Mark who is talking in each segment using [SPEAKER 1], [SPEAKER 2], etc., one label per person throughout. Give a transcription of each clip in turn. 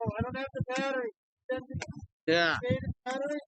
[SPEAKER 1] Oh, I don't have the battery.
[SPEAKER 2] Yeah.
[SPEAKER 1] Battery?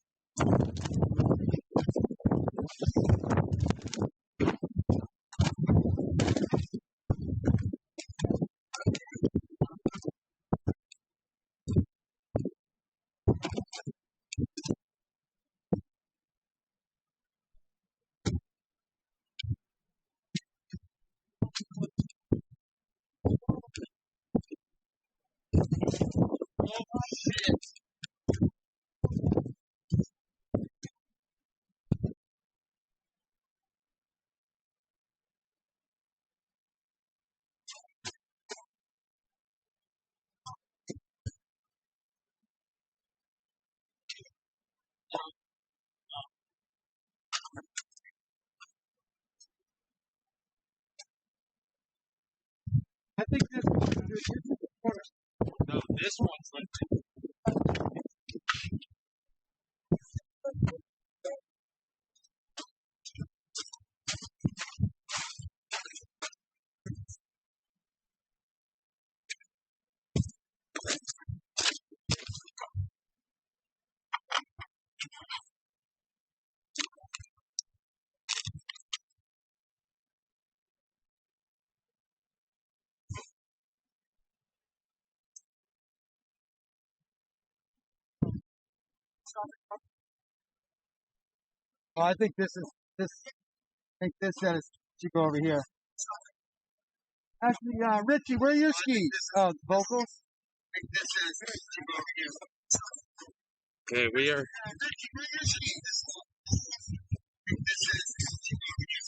[SPEAKER 1] I think this is the corner.
[SPEAKER 2] No, this one's lifted.
[SPEAKER 1] Oh, I think this. I think this set should go over here. Actually, Richie, where are your skis? Oh, vocals.
[SPEAKER 2] I think this should go over here. Okay, we are.
[SPEAKER 1] Richie, where are your skis?
[SPEAKER 2] I think this should go over here.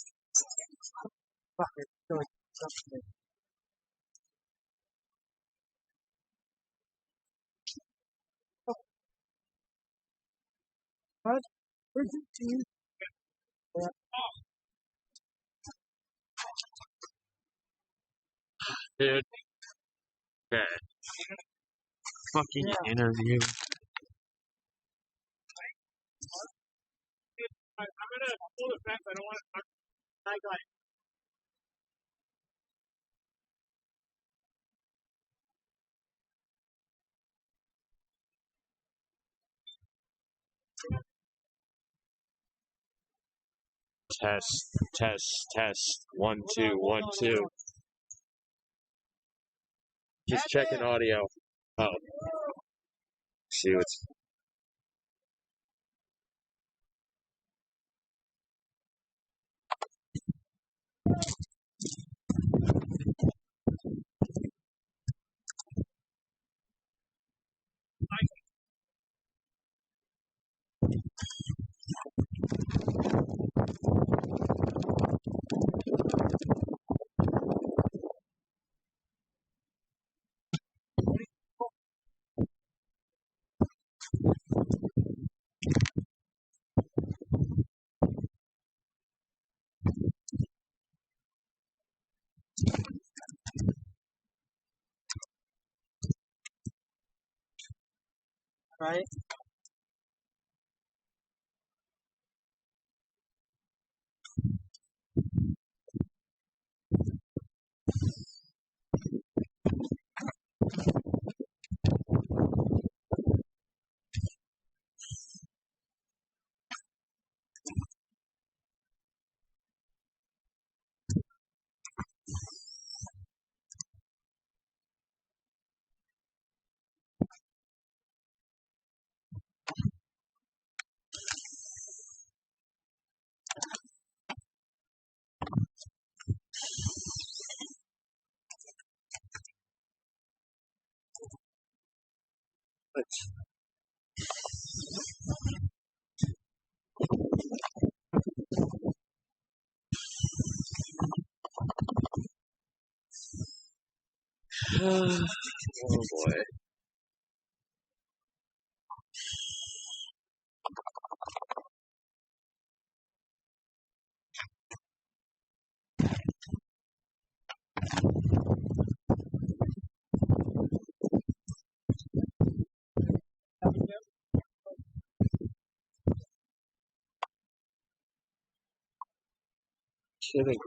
[SPEAKER 1] Fuck it. Go ahead. What? Where's your skis?
[SPEAKER 2] Dude. Okay. Fucking interview.
[SPEAKER 1] I'm gonna pull it back. I don't want to. I got it.
[SPEAKER 2] Test. 1, 2, 1, 2. Just checking audio. Oh. See what's.
[SPEAKER 1] Right?
[SPEAKER 2] Oh boy.
[SPEAKER 3] kidding.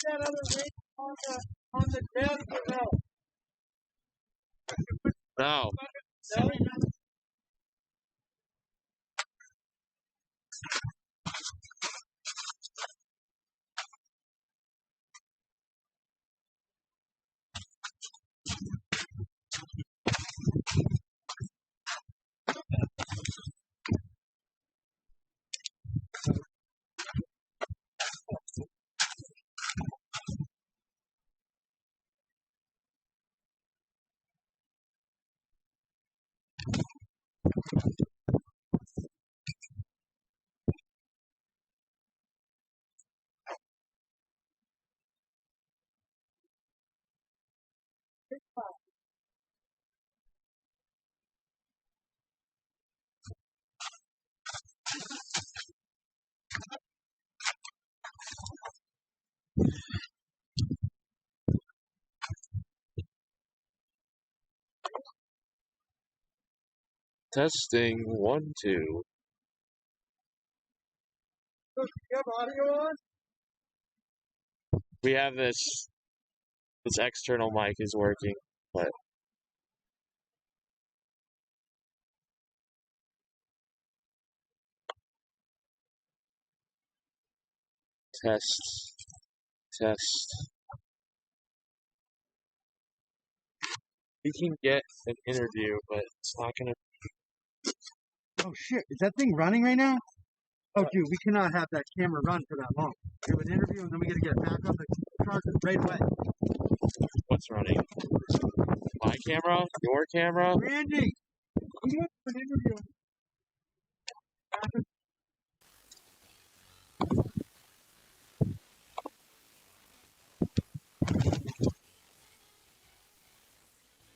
[SPEAKER 1] That other weight on the desk or no?
[SPEAKER 3] No.
[SPEAKER 1] No?
[SPEAKER 3] Testing 1, 2.
[SPEAKER 1] Do you have audio on?
[SPEAKER 3] We have this external mic is working, but test. We can get an interview, but it's not gonna.
[SPEAKER 1] Oh shit, is that thing running right now? Oh dude, we cannot have that camera run for that long. Do an interview and then we gotta get it back on the charger right away.
[SPEAKER 3] What's running? My camera? Your camera?
[SPEAKER 1] Randy! We have an interview.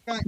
[SPEAKER 1] Guys.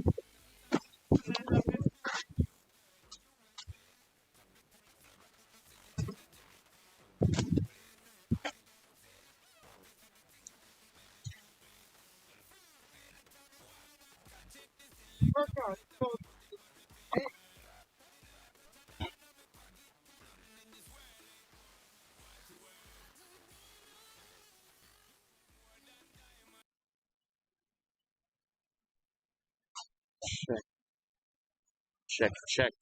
[SPEAKER 3] Check.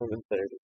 [SPEAKER 3] 11:30.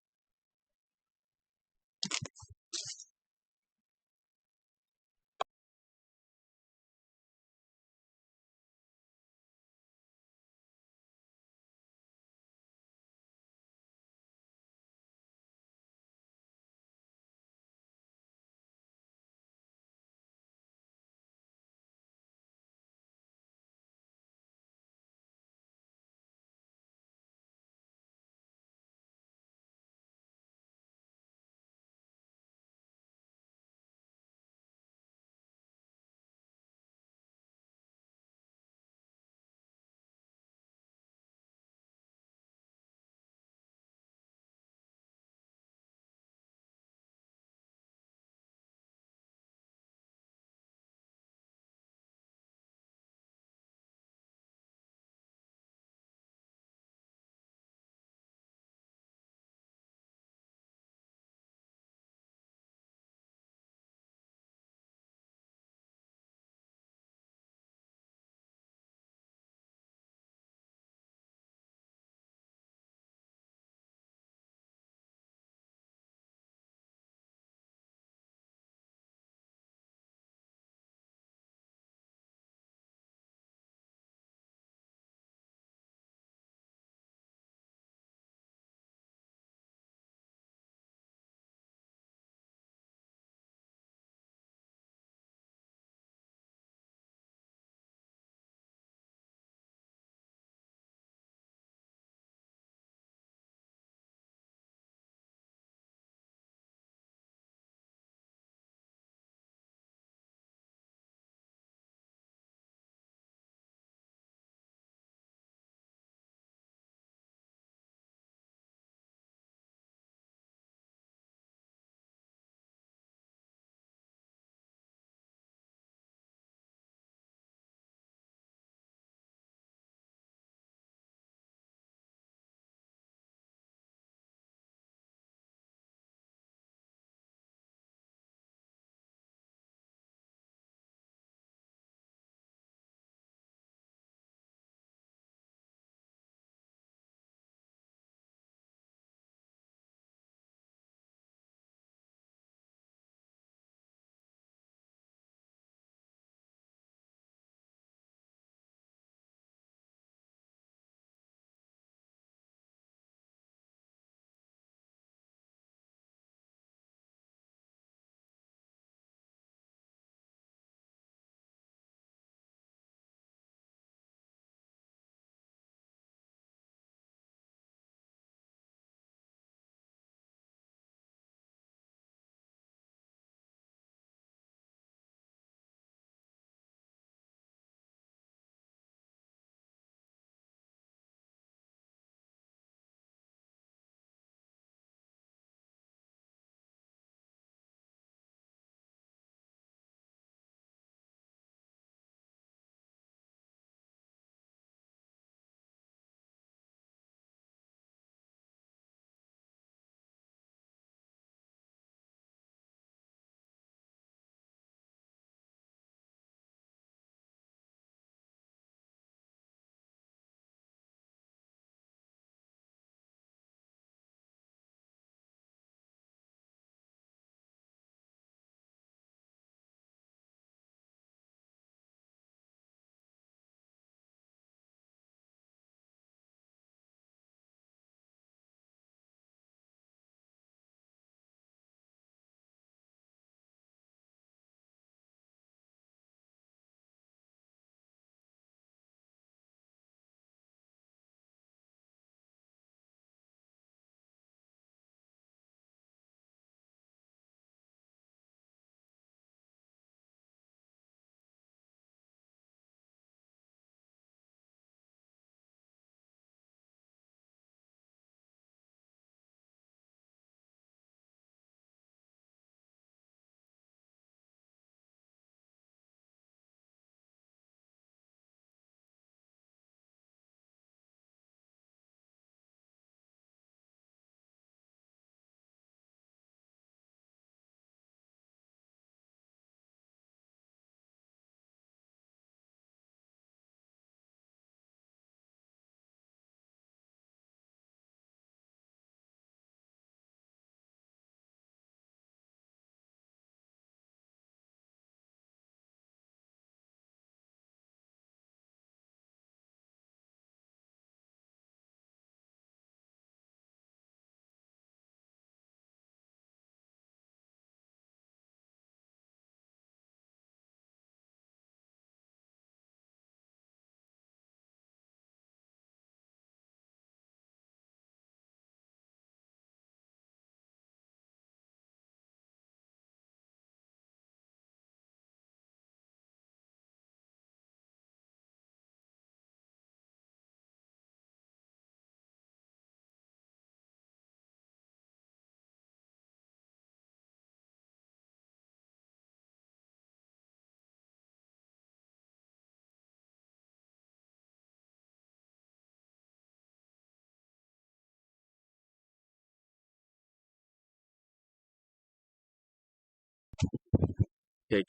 [SPEAKER 3] Okay.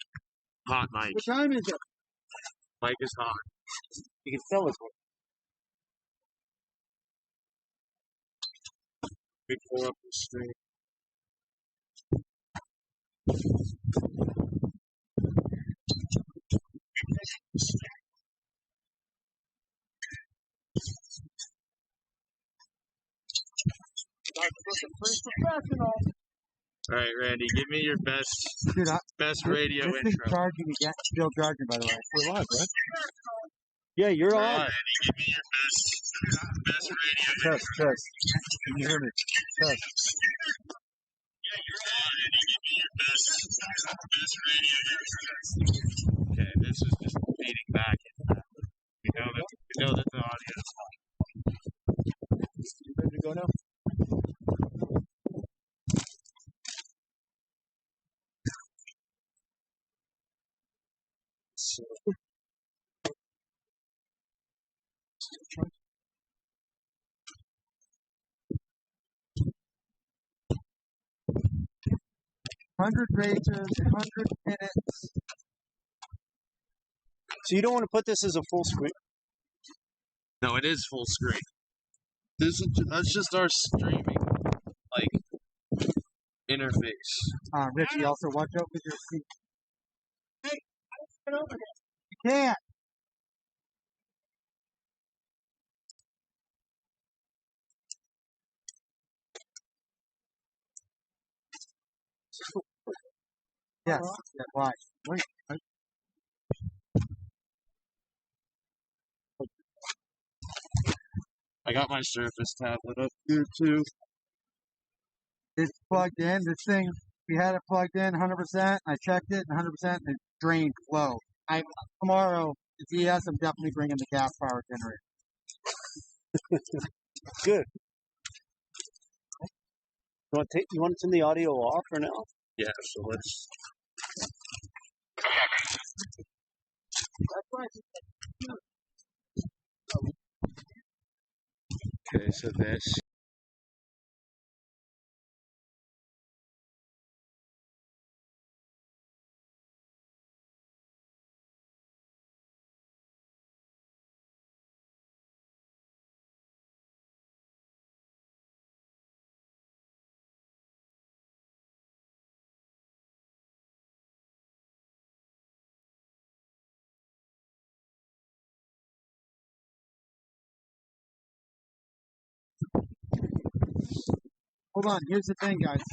[SPEAKER 3] Hot mic.
[SPEAKER 1] What time is it?
[SPEAKER 3] Mic is hot.
[SPEAKER 1] You can sell it.
[SPEAKER 3] We pull up the stream. All right, Randy, give me your best radio
[SPEAKER 1] this
[SPEAKER 3] intro.
[SPEAKER 1] thing's charging again. Still charging, by the way.
[SPEAKER 4] We're live, right? Yeah, you're on.
[SPEAKER 3] Randy, give me your best radio intro.
[SPEAKER 4] Test. Can you hear me? Test.
[SPEAKER 3] Okay, this is just feeding back. We know that the audio is fine.
[SPEAKER 4] You ready to go now? So.
[SPEAKER 1] $100 races, 100 minutes.
[SPEAKER 4] So you don't want to put this as a full screen?
[SPEAKER 3] No, it is full screen. That's just our streaming interface.
[SPEAKER 1] Richie, also watch out with your feet. Hey, get over here. You can't. Yes. Yeah, why? Wait.
[SPEAKER 3] I got my Surface tablet up here too.
[SPEAKER 1] It's plugged in. This thing, we had it plugged in 100%. I checked it, 100%. It drained flow. Tomorrow at ES, I'm definitely bringing the gas power generator.
[SPEAKER 4] Good. You want to turn the audio off or no?
[SPEAKER 3] Yeah, so let's. Okay, so this.
[SPEAKER 1] Hold on, here's the thing, guys.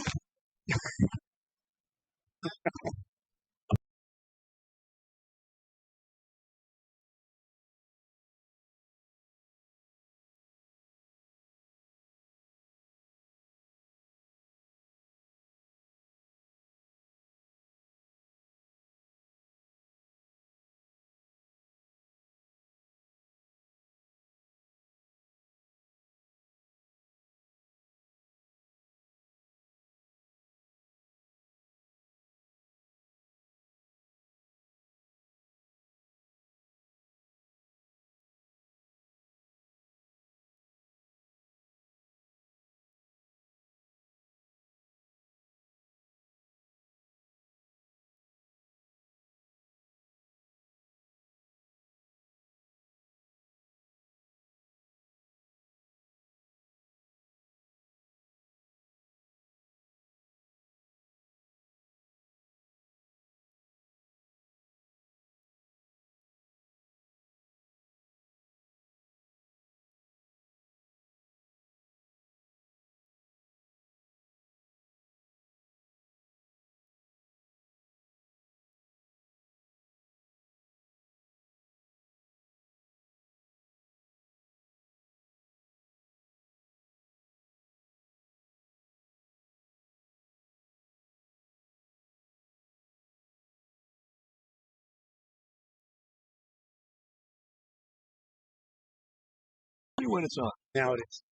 [SPEAKER 4] When it's on.
[SPEAKER 3] Now it is.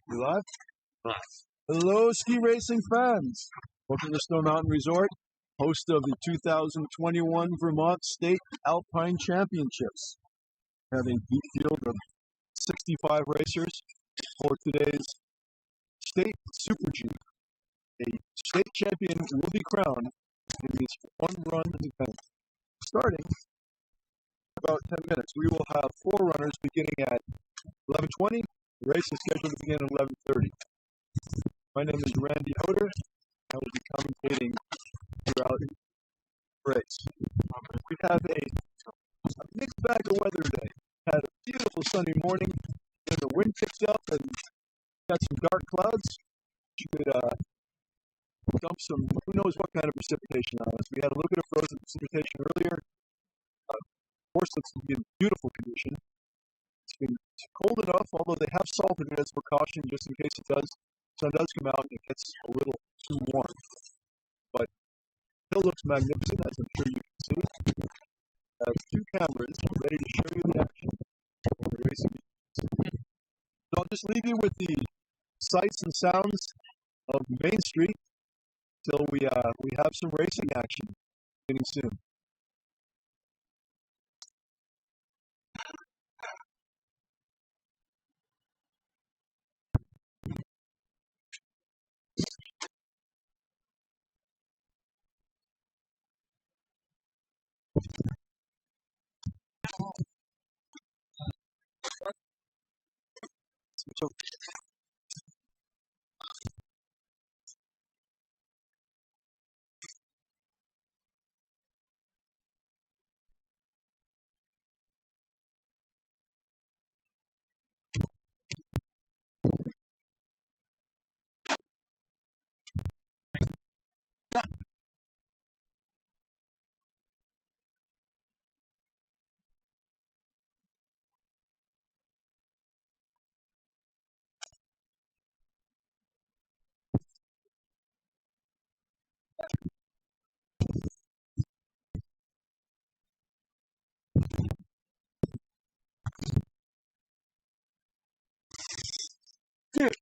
[SPEAKER 4] You live?
[SPEAKER 3] Live.
[SPEAKER 4] Hello, ski racing fans. Welcome to Snow Mountain Resort, host of the 2021 Vermont State Alpine Championships. Having a deep field of 65 racers for today's State Super G. A state champion will be crowned in this one-run event. Starting in about 10 minutes, we will have 4 runners beginning at 11:20. The race is scheduled to begin at 11:30. My name is Randy Hoder. I will be commentating throughout the race. We have a mixed bag of weather today. Had a beautiful sunny morning, then the wind picks up and got some dark clouds. Which could dump some, who knows what kind of precipitation on us. We had a little bit of frozen precipitation earlier. Of course, looks to be in beautiful condition. It's been cold enough, although they have salted it as precaution just in case sun does come out and it gets a little too warm. But the hill looks magnificent, as I'm sure you can see. I have 2 cameras ready to show you the action of the racing. So I'll just leave you with the sights and sounds of Main Street till we have some racing action beginning soon. So, dude,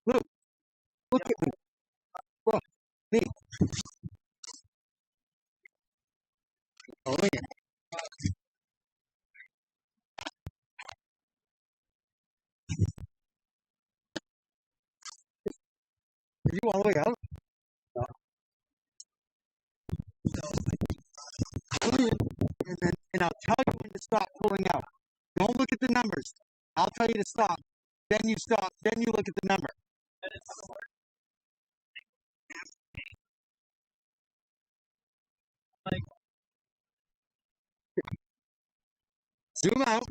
[SPEAKER 4] look at me. Look, me. Oh, look at me. Are you all the way out? No. And I'll tell you when to stop pulling out. Don't look at the numbers. I'll tell you to stop. Then you stop. Then you look at the number. Zoom out.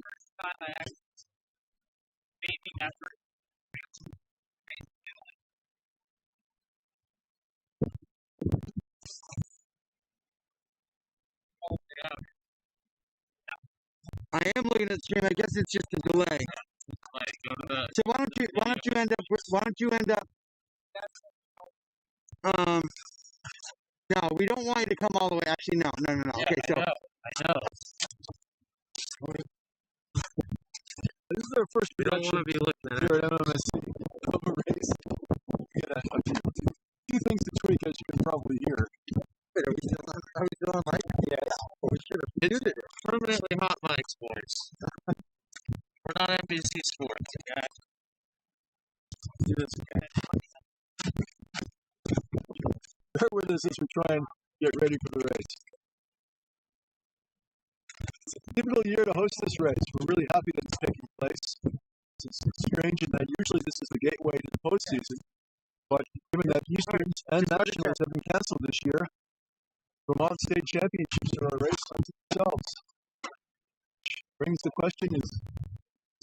[SPEAKER 4] I am looking at the stream. I guess it's just a delay. So why don't you end up no, we don't want you to come all the way. Actually, no.
[SPEAKER 3] Yeah,
[SPEAKER 4] Okay, so
[SPEAKER 3] I know.
[SPEAKER 4] This is our first
[SPEAKER 3] We don't
[SPEAKER 4] production
[SPEAKER 3] want to be looking at
[SPEAKER 4] here at MMSCA of a race. We got a few things to tweak, as you can probably hear.
[SPEAKER 1] Wait, are we still on mic?
[SPEAKER 4] Yes.
[SPEAKER 1] Oh, we should have
[SPEAKER 3] It's permanently hot mics, boys. We're not NBC Sports, okay?
[SPEAKER 4] Do this. Bear with us as we try and get ready for the race. It's a difficult year to host this race. We're really happy that it's taking place. It's strange in that usually this is the gateway to the postseason, but given that Easterns and Nationals have been canceled this year, Vermont State Championships are a race unto themselves. Which brings the question, does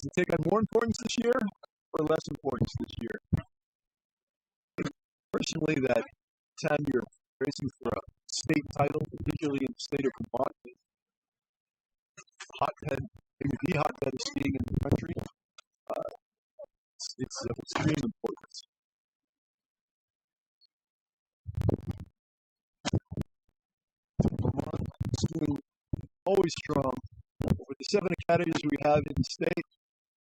[SPEAKER 4] it take on more importance this year or less importance this year? Personally, that time you're racing for a state title, particularly in the state of Vermont, hotbed, maybe the hotbed of skiing in the country, it's of extreme importance. Vermont skiing always strong. With the 7 academies we have in the state,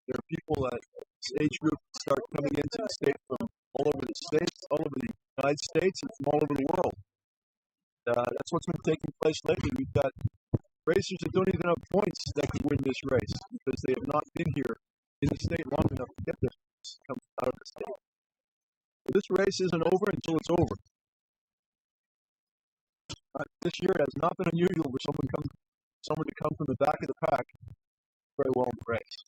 [SPEAKER 4] there are people at this age group that start coming into the state from all over the states, all over the United States, and from all over the world. That's what's been taking place lately. We've got racers that don't even have points that could win this race because they have not been here in the state long enough to get this come out of the state. But this race isn't over until it's over. This year it has not been unusual for someone to come from the back of the pack very well in the race.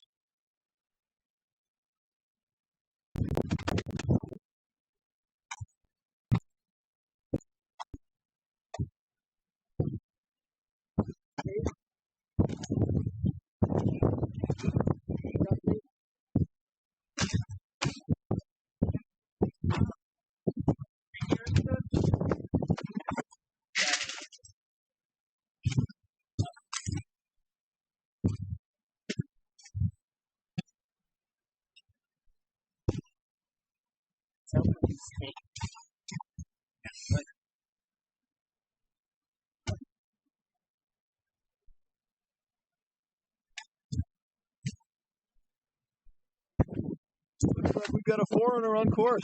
[SPEAKER 4] Looks like we've got a foreigner on course.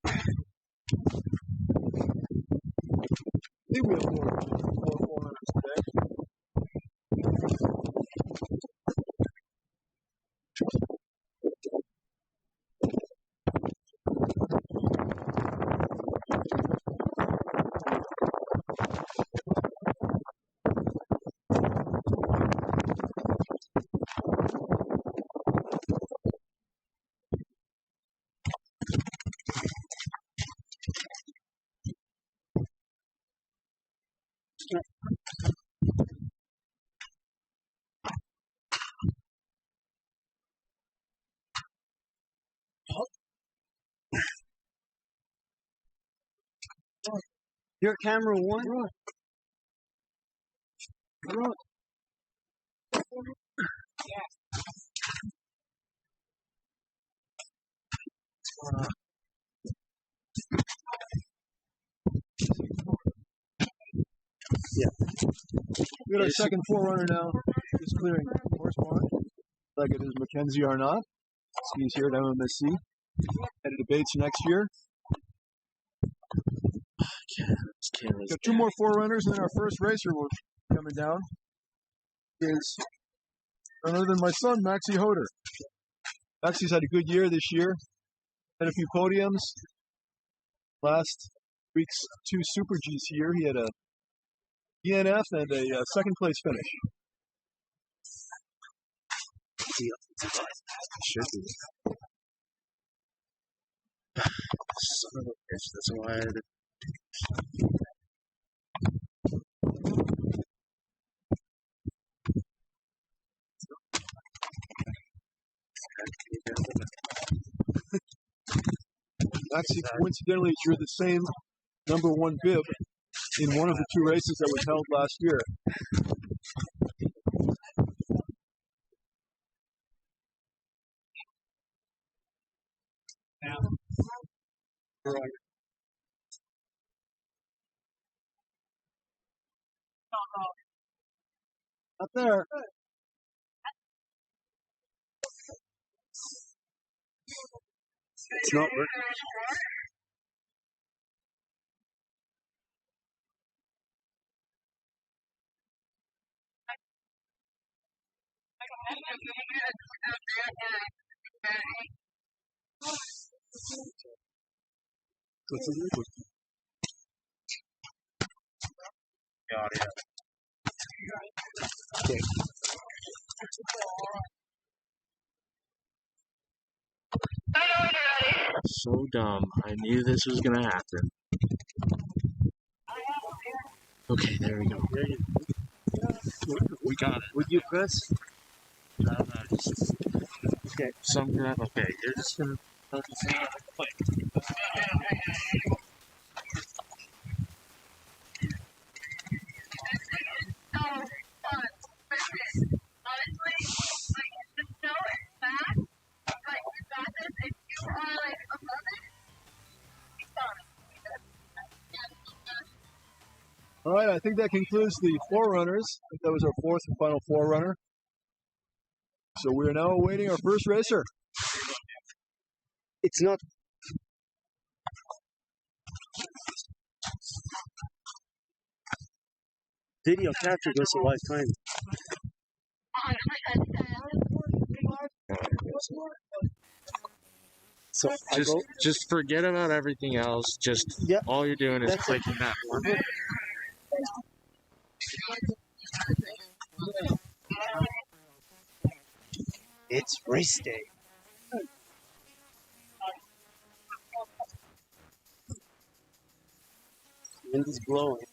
[SPEAKER 4] I think we have four foreigners today.
[SPEAKER 2] Your camera one?
[SPEAKER 4] We got our second forerunner now. Just clearing course mark. Like it is Mackenzie Arnott. He's here at MMSC. Headed to Bates next year. Got two more forerunners, and then our first racer will be coming down. Is none other than my son, Maxie Hoder. Maxie's had a good year this year. Had a few podiums. Last week's two Super Gs here, he had a DNF and a second place finish.
[SPEAKER 3] Should be. Son of a bitch, that's why I did.
[SPEAKER 4] Maxie coincidentally drew the same number one bib in one of the two races that was held last year. Up there.
[SPEAKER 3] It's not working. The audio. Okay. So dumb. I knew this was gonna happen. Okay, there we go. We got it.
[SPEAKER 2] Would you press?
[SPEAKER 3] No, just okay. Some kind. Okay, you're just gonna focus on the plate.
[SPEAKER 4] All right, I think that concludes the forerunners. I think that was our fourth and final forerunner. So we are now awaiting our first racer.
[SPEAKER 2] It's not. Video capture goes to lifetime.
[SPEAKER 5] So I go.
[SPEAKER 3] Just forget about everything else. Just
[SPEAKER 5] Yep.
[SPEAKER 3] all you're doing is
[SPEAKER 5] That's it.
[SPEAKER 3] clicking that one.
[SPEAKER 5] It's race day. Wind is blowing.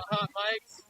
[SPEAKER 3] Hot mics.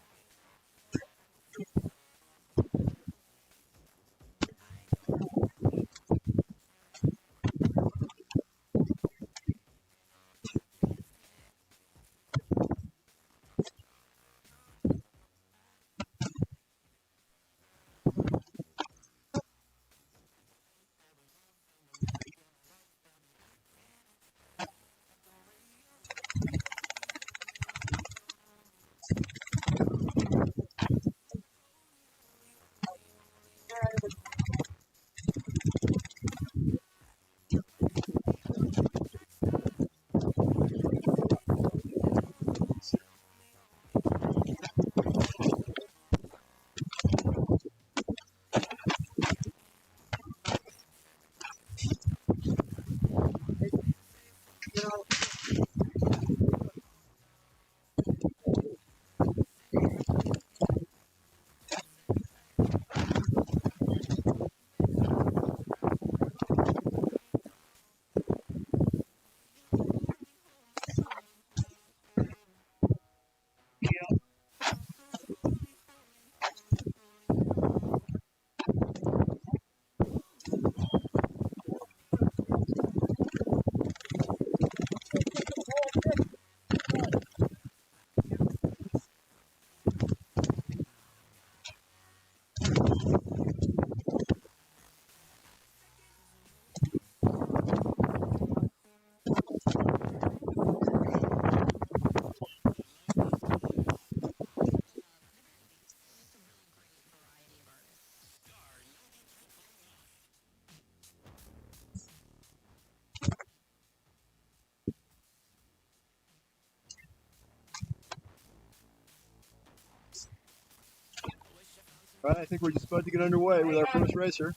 [SPEAKER 4] All right, I think we're just about to get underway with our first racer.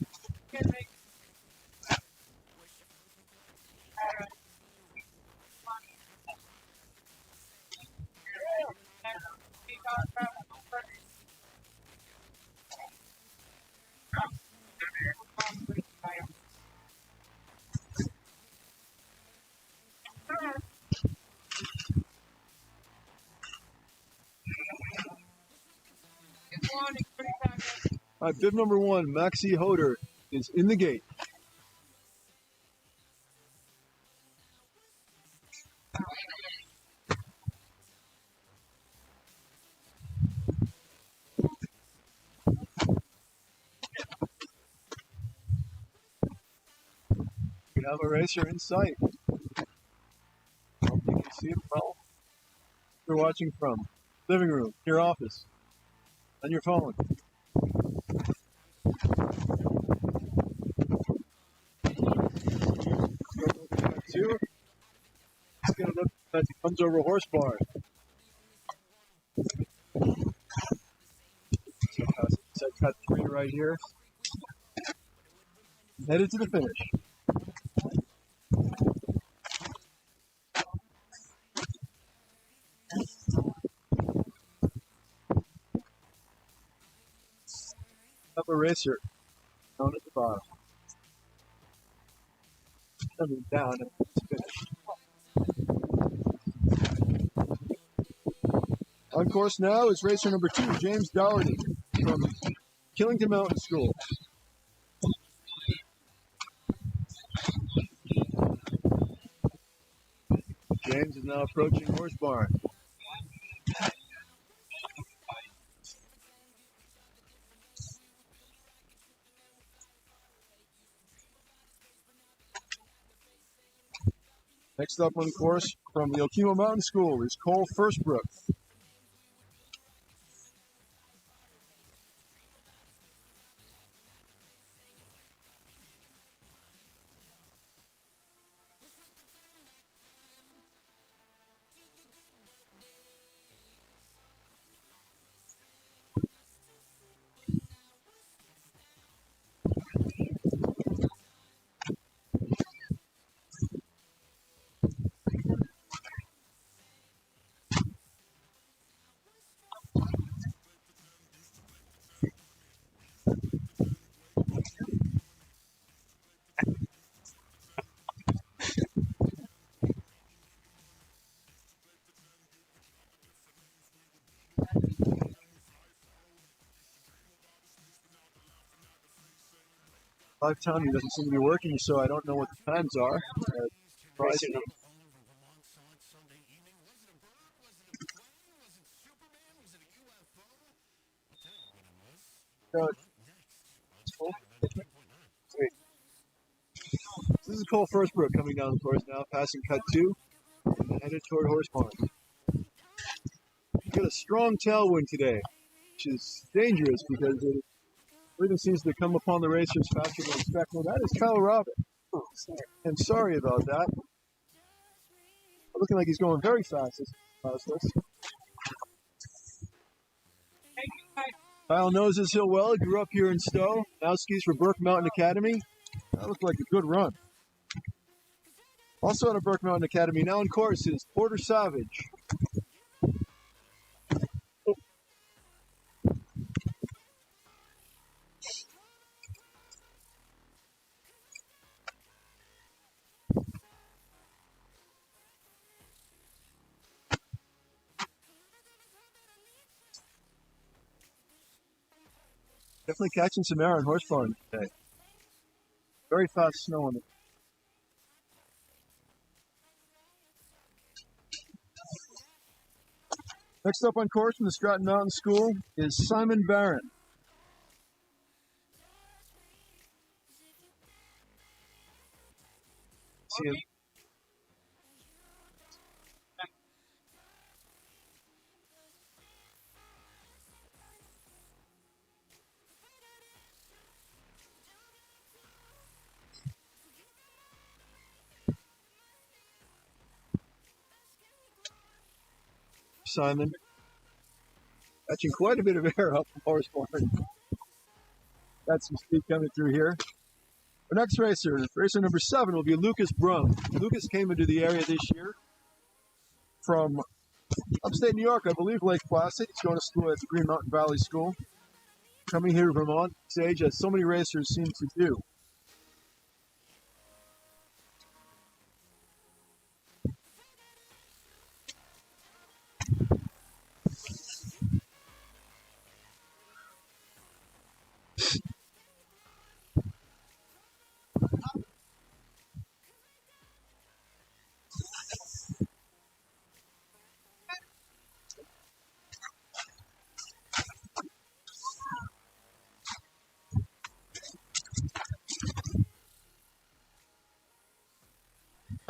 [SPEAKER 4] All right, bib number 1, Maxie Hoder, is in the gate. We have a racer in sight. Hope you can see it well. You're watching from living room, your office, on your phone. Two. It's going to look as he comes over horse bar. So cut 3 right here. Headed to the finish. Up a racer down at the bottom. Coming down at the finish. On course now is racer number 2, James Dougherty from Killington Mountain School. James is now approaching horse barn. Next up on course from the Okemo Mountain School is Cole Firstbrook. Live timing doesn't seem to be working, so I don't know what the times are.
[SPEAKER 5] Racer number
[SPEAKER 4] This is Cole Firstbrook coming down the course now, passing cut 2, and headed toward Horse Barn. Got a strong tailwind today, which is dangerous because everything seems to come upon the racers faster than expected. That is Kyle Robin.
[SPEAKER 5] Oh, sorry.
[SPEAKER 4] And sorry about that. Looking like he's going very fast this process. Kyle knows this hill well. He grew up here in Stowe. Now skis for Burke Mountain Academy. That looked like a good run. Also on a Burke Mountain Academy now on course is Porter Savage. Definitely catching some air on Horse Barn today. Very fast snow on it. Next up on course from the Stratton Mountain School is Simon Barron. See him. Simon catching quite a bit of air up from Horse Barn. Got some speed coming through here. Our next racer number 7, will be Lucas Brum. Lucas came into the area this year from upstate New York, I believe Lake Placid. He's going to school at the Green Mountain Valley School. Coming here to Vermont, stage as so many racers seem to do.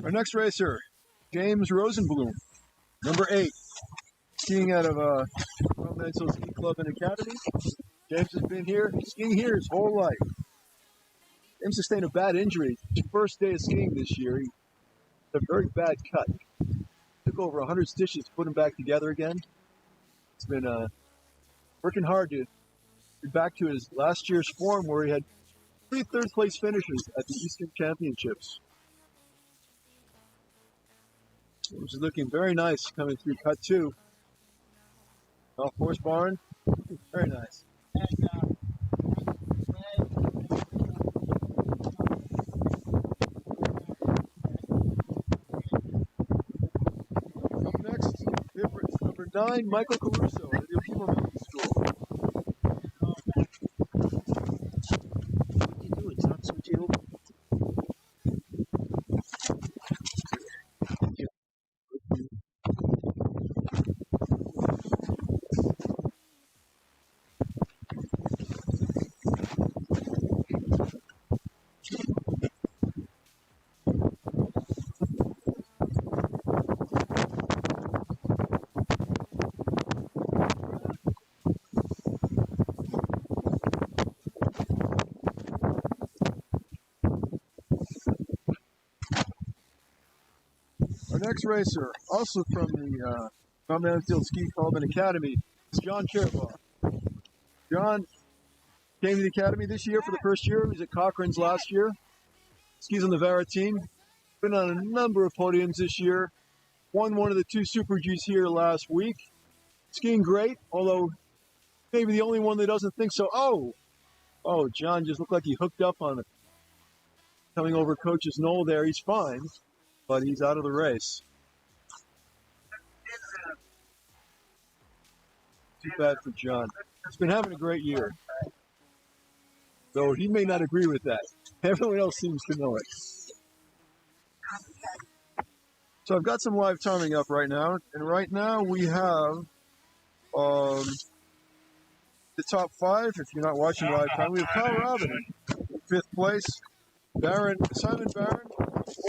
[SPEAKER 4] Our next racer, James Rosenblum, number 8, skiing out of Untitled Ski Club and Academy. James has been here, skiing here his whole life. James sustained a bad injury. His first day of skiing this year, he had a very bad cut. Took over 100 stitches to put him back together again. It's been working hard to get back to his last year's form where he had 3 third-place finishes at the Eastern Championships. Which is looking very nice coming through cut 2. Off Horse Barn. Very nice. Up next, number 9, Michael Caruso at the Alpine Mountain School.
[SPEAKER 5] What do you do? It's not so chill.
[SPEAKER 4] Our next racer, also from the Vermont Ski Club and Academy, is John Cherbaugh. John came to the Academy this year for the first year. He was at Cochrane's last year. Skis on the Vara team. Been on a number of podiums this year. Won one of the 2 Super Gs here last week. Skiing great, although maybe the only one that doesn't think so. Oh, John just looked like he hooked up on it. Coming over Coach's knoll there, he's fine, but he's out of the race. Too bad for John. He's been having a great year. though he may not agree with that. Everyone else seems to know it. So I've got some live timing up right now, and right now we have the top 5. If you're not watching live time, we have Kyle Robin in 5th place, Simon Barron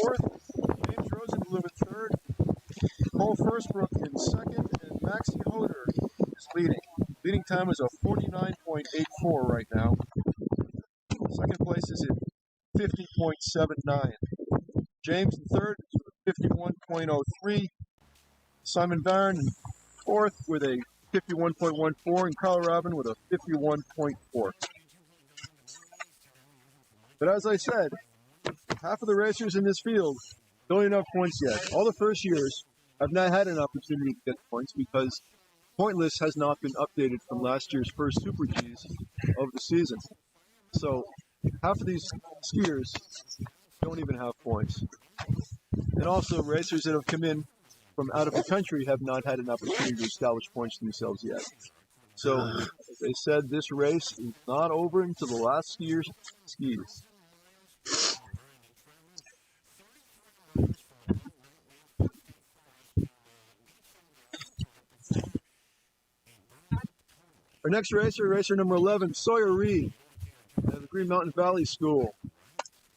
[SPEAKER 4] 4th, James Rosenblum in 3rd, Cole Firstbrook in 2nd, and Maxie Hoder is leading. Leading time is a 49.84 right now. 2nd place is at 50.79. James in 3rd with a 51.03. Simon Barron in 4th with a 51.14, and Kyle Robin with a 51.4. But as I said, half of the racers in this field don't even have points yet. All the first years have not had an opportunity to get points because Pointless has not been updated from last year's first Super Gs of the season. So half of these skiers don't even have points. And also racers that have come in from out of the country have not had an opportunity to establish points for themselves yet. So as they said, this race is not over until the last skier skis. Our next racer, racer number 11, Sawyer Reed, at the Green Mountain Valley School.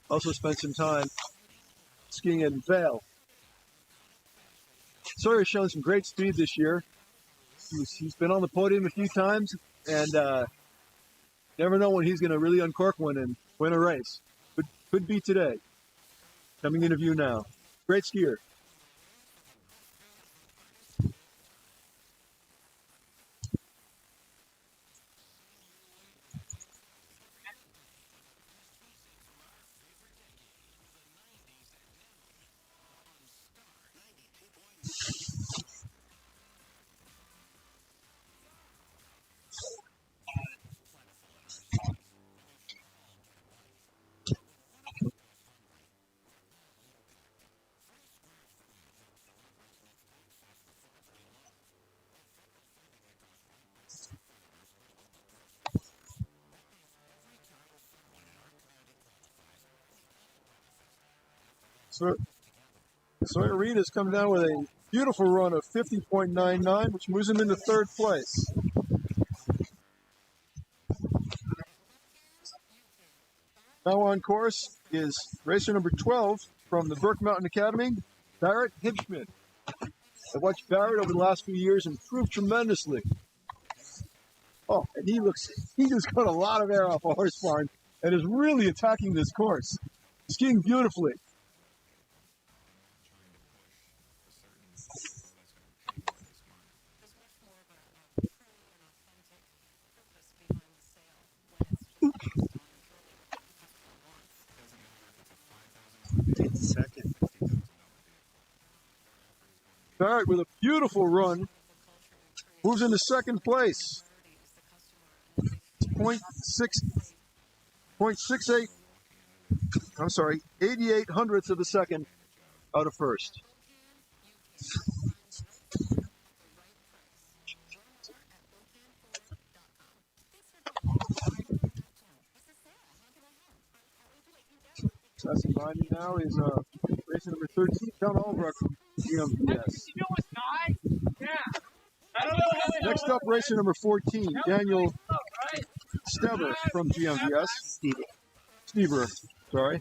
[SPEAKER 4] Also spent some time skiing in Vail. Sawyer's shown some great speed this year. He's been on the podium a few times, and never know when he's going to really uncork one and win a race. Could be today. Coming into view now. Great skier. Sawyer Reed has come down with a beautiful run of 50.99, which moves him into 3rd place. Now on course is racer number 12 from the Burke Mountain Academy, Barrett Hibschmidt. I've watched Barrett over the last few years improve tremendously. Oh, and he just got a lot of air off a horse barn and is really attacking this course. Skiing beautifully.
[SPEAKER 5] Second.
[SPEAKER 4] Barrett with a beautiful run moves into 2nd place. 0.68. I'm sorry, 88 hundredths of a second out of 1st. That's behind me now is racer number 13, John Albrecht from GMVS. Next up, racer number 14, Daniel Stever from GMVS. Stever, sorry.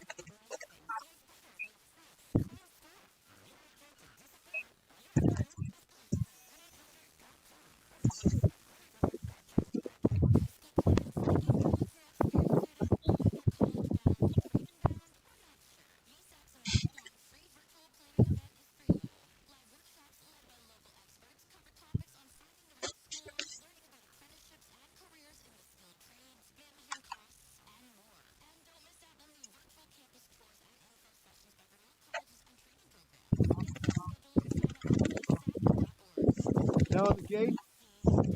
[SPEAKER 4] Now at the gate,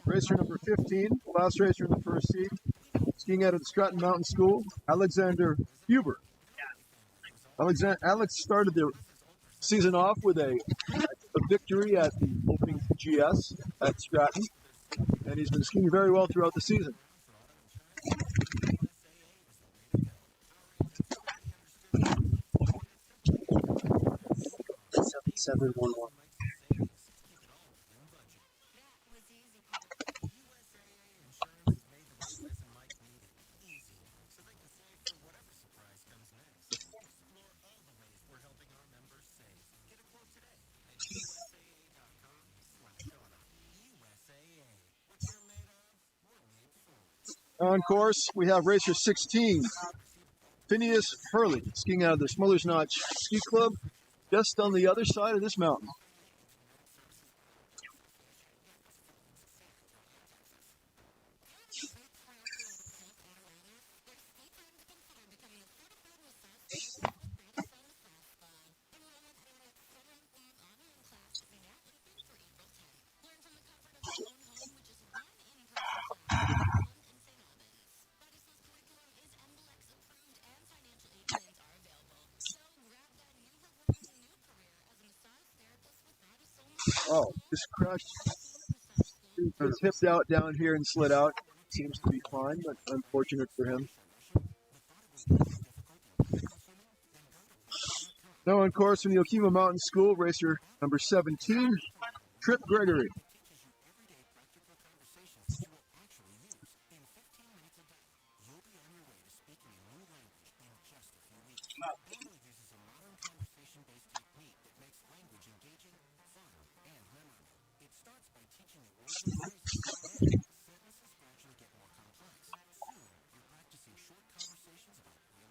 [SPEAKER 4] racer number 15, last racer in the first seed, skiing out of the Stratton Mountain School, Alexander Huber. Alex started the season off with a victory at the opening GS at Stratton, and he's been skiing very well throughout the season.
[SPEAKER 5] 711.
[SPEAKER 4] On course, we have racer 16, Phineas Hurley, skiing out of the Smullers Notch Ski Club, just on the other side of this mountain. Oh, this crash, his hipped out down here and slid out. Seems to be fine, but unfortunate for him. Now on course from the Okima Mountain School, racer number 17, Trip Gregory.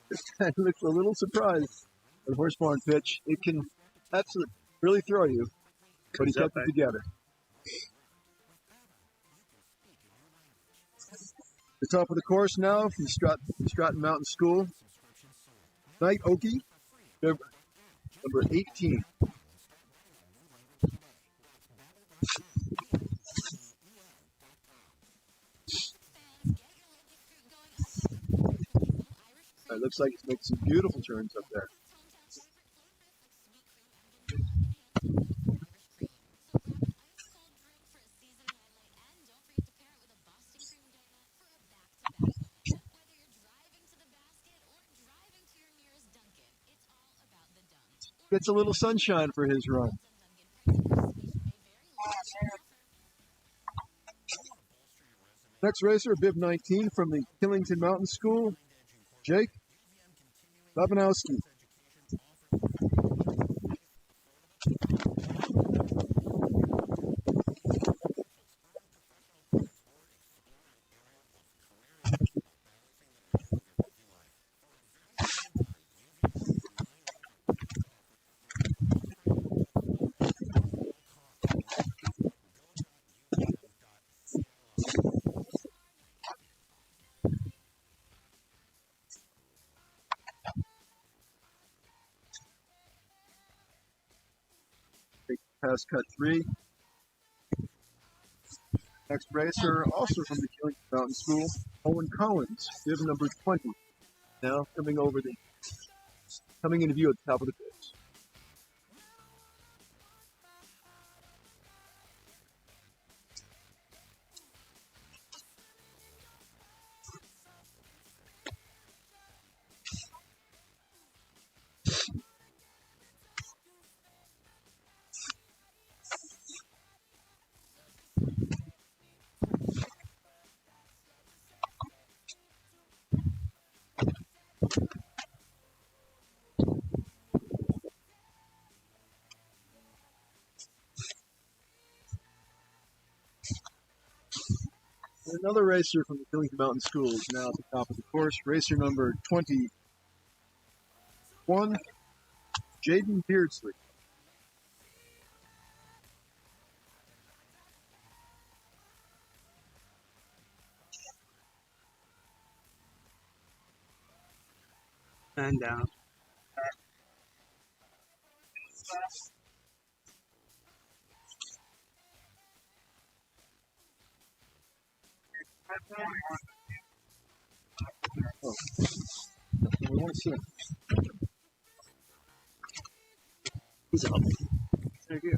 [SPEAKER 4] This guy looks a little surprised at the horse barn pitch. It can absolutely really throw you, but he kept it together. The top of the course now from Stratton Mountain School. Knight Oki, number 18. It looks like he's making some beautiful turns up there. Gets a little sunshine for his run. Next racer, bib 19 from the Killington Mountain School, Jake Babanowski. Past cut 3. Next racer, also from the Killington Mountain School, Owen Collins, bib number 20. Now coming into view at the top of the pitch. Another racer from the Killington Mountain School is now at the top of the course. Racer number 21, Jaden Beardsley.
[SPEAKER 5] Man down.
[SPEAKER 4] Oh. We want to see him.
[SPEAKER 5] He's up.
[SPEAKER 4] Thank you.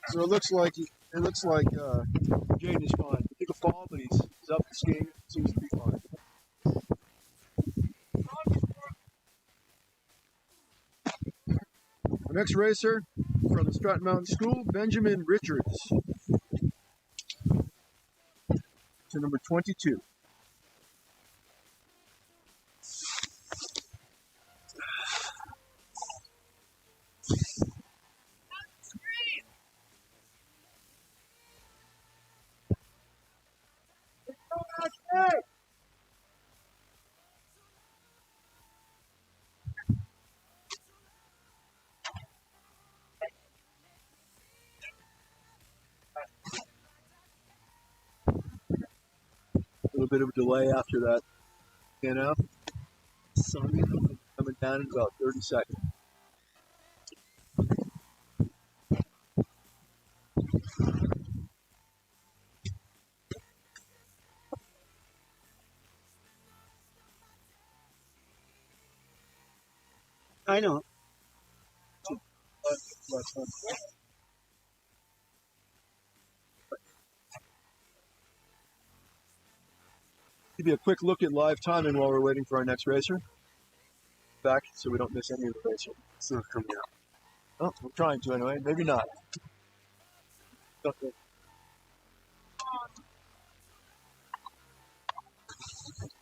[SPEAKER 4] So it looks like Jaden is fine. He took a fall, but he's up skiing. Seems to be fine. Next racer from the Stratton Mountain School, Benjamin Richards. To number 22. A little bit of a delay after that. Sun coming down in about 30 seconds.
[SPEAKER 5] I know.
[SPEAKER 4] Give you a quick look at live timing while we're waiting for our next racer. Back so we don't miss any of the racing. So coming out. Oh, we're trying to anyway. Maybe not. Okay.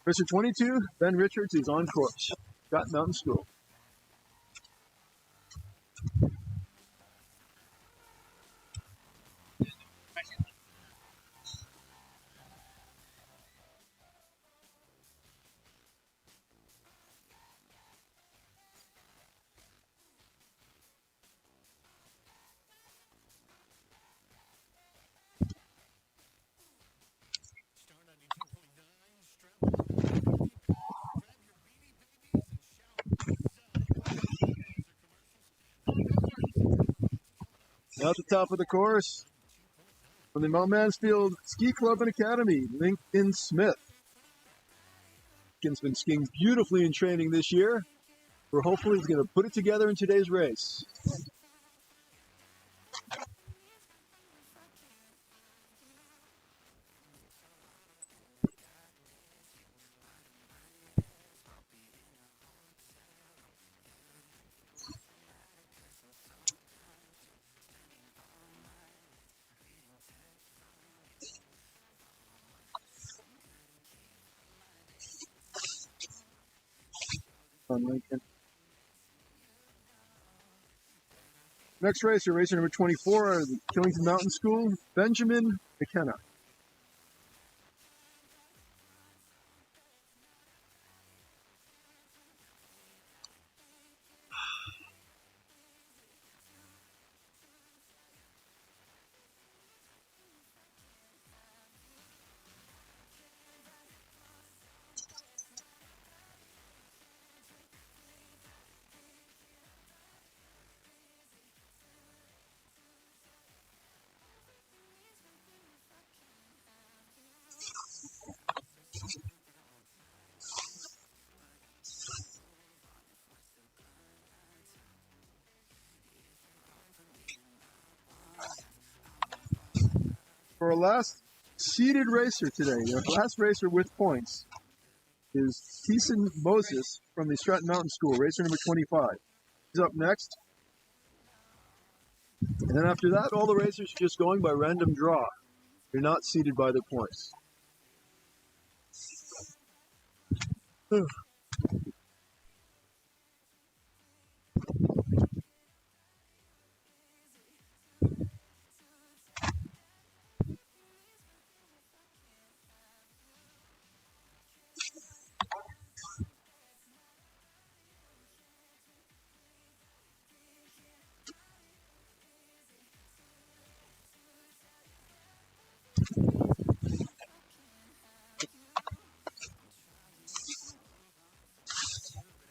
[SPEAKER 4] Racer 22, Ben Richards, is on course. Stratton Mountain School. Now at the top of the course, from the Mount Mansfield Ski Club and Academy, Lincoln Smith. Lincoln's been skiing beautifully in training this year. We're hopefully he's going to put it together in today's race. On Lincoln. Next racer, racer number 24, the Killington Mountain School, Benjamin McKenna. For our last seeded racer today, our last racer with points, is Keeson Moses from the Stratton Mountain School, racer number 25. He's up next. And then after that, all the racers are just going by random draw. They're not seeded by their points.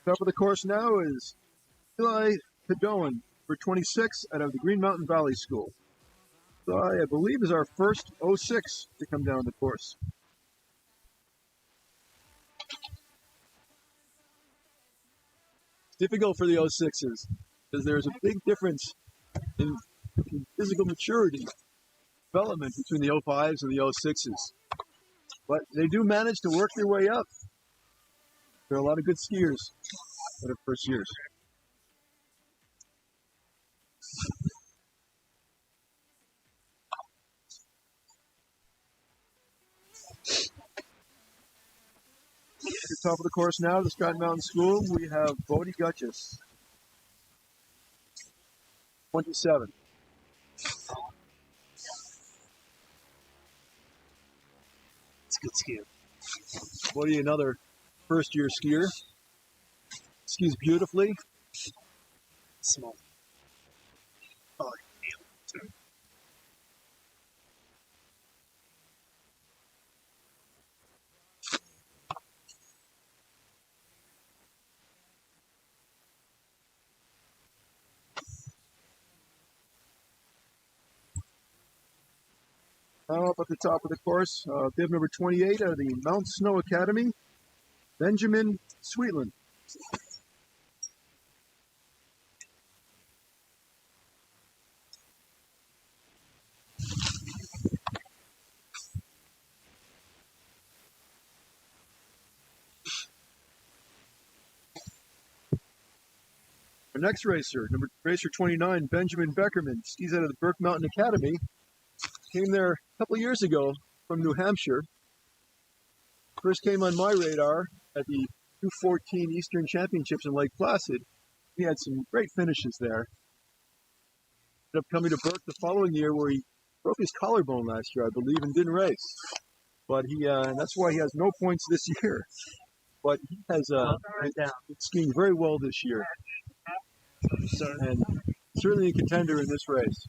[SPEAKER 4] Top of the course now is Eli Padoan for 26 out of the Green Mountain Valley School. Eli, I believe, is our first 06 to come down the course. It's difficult for the 06s because there's a big difference in physical maturity, development between the 05s and the 06s. But they do manage to work their way up. There are a lot of good skiers that are first years. Top of the course now, the Stratton Mountain School, we have Bodie Gutchess, 27.
[SPEAKER 5] It's a good skier.
[SPEAKER 4] Bodie, another first-year skier. Skis beautifully.
[SPEAKER 5] Small. Oh, damn.
[SPEAKER 4] Now up at the top of the course, bib number 28 out of the Mount Snow Academy, Benjamin Sweetland. Our next racer, racer 29, Benjamin Beckerman, skis out of the Burke Mountain Academy. Came there a couple years ago from New Hampshire. First came on my radar at the 214 Eastern Championships in Lake Placid. He had some great finishes there. Ended up coming to Burke the following year where he broke his collarbone last year, I believe, and didn't race. But and that's why he has no points this year. But he has been skiing very well this year. And certainly a contender in this race.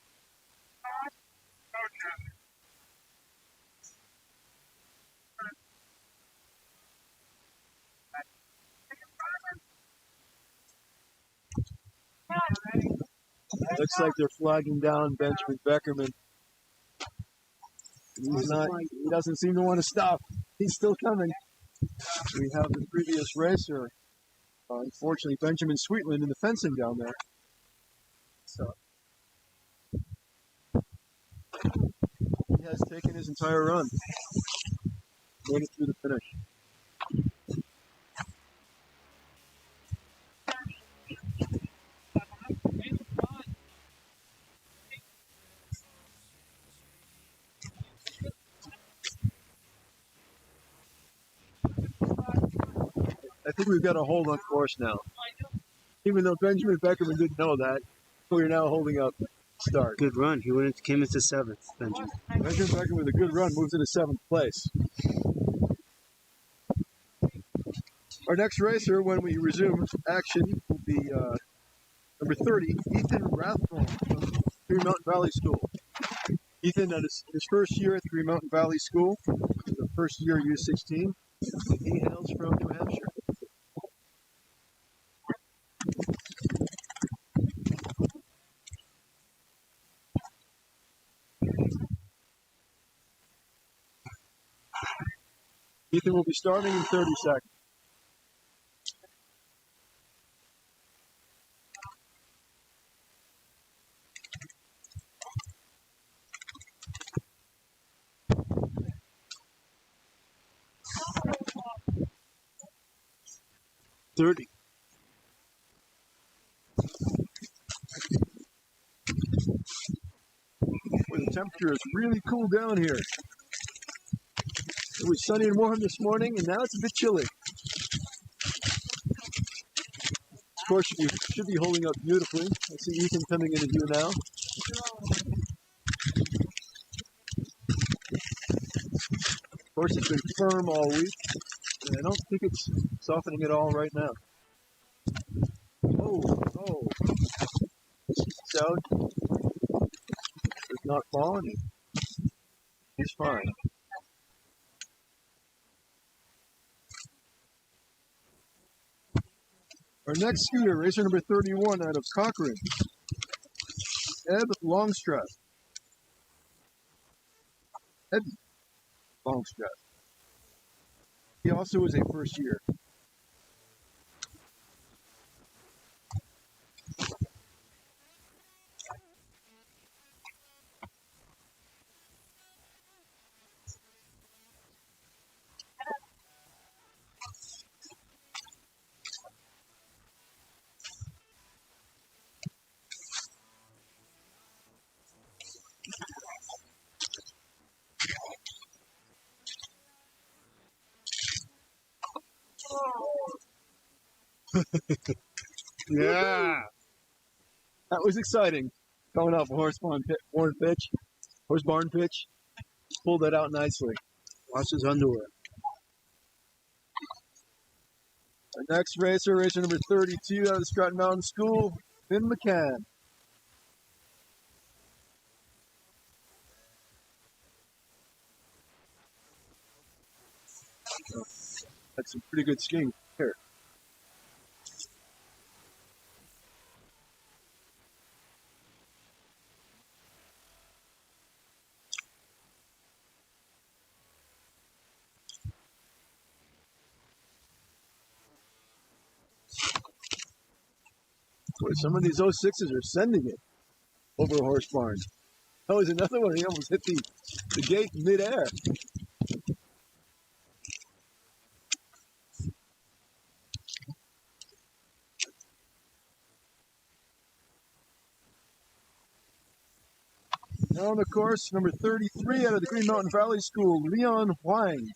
[SPEAKER 4] Looks like they're flagging down Benjamin Beckerman. He doesn't seem to want to stop. He's still coming. We have the previous racer, unfortunately, Benjamin Sweetland in the fencing down there. So he has taken his entire run. Made it through the finish. I think we've got a hold on course now. Even though Benjamin Beckerman didn't know that, we're now holding up start.
[SPEAKER 5] Good run. He came into 7th, Benjamin.
[SPEAKER 4] Benjamin Beckerman with a good run moves into 7th place. Our next racer, when we resume action, will be number 30, Ethan Rathbone from Green Mountain Valley School. Ethan, his first year at the Green Mountain Valley School, the first year U16. He hails from New Hampshire. Ethan will be starting in 30 seconds. Well, the temperature is really cool down here. It was sunny and warm this morning, and now it's a bit chilly. Of course, you should be holding up beautifully. I see Ethan coming into view now. Of course, it's been firm all week, and I don't think it's softening at all right now. Oh. It's out. It's not falling. He's fine. Our next skier, racer number 31 out of Cochrane, Ed Longstrap. Ed Longstrap. He also is a first year.
[SPEAKER 3] Yeah.
[SPEAKER 4] That was exciting. Coming off a horse barn pitch. Pulled that out nicely.
[SPEAKER 5] Watch his underwear.
[SPEAKER 4] Our next racer number 32 out of the Stratton Mountain School, Finn McCann. That's some pretty good skiing here. Boy, some of these 06s are sending it over a horse barn. That was another one. He almost hit the gate midair. Now on the course, number 33 out of the Green Mountain Valley School, Leon Huang.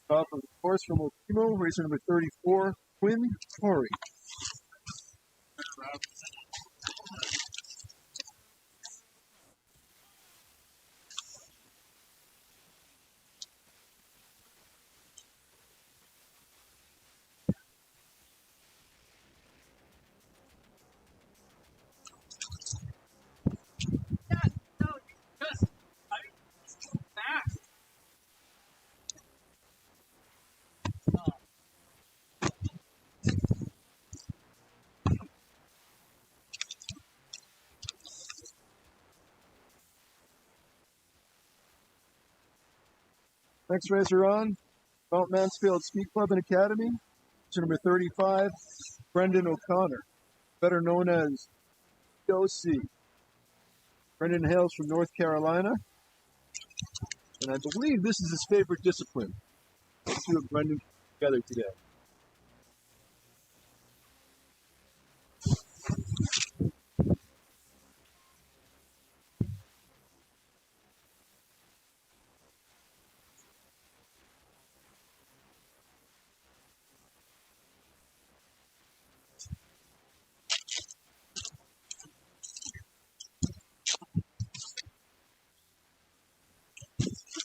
[SPEAKER 4] Top of the course from Okemo, racer number 34, Quinn Torrey. Next racer on, Mount Mansfield Ski Club and Academy, racer number 35, Brendan O'Connor, better known as OC. Brendan hails from North Carolina, and I believe this is his favorite discipline. Let's see what Brendan put together today.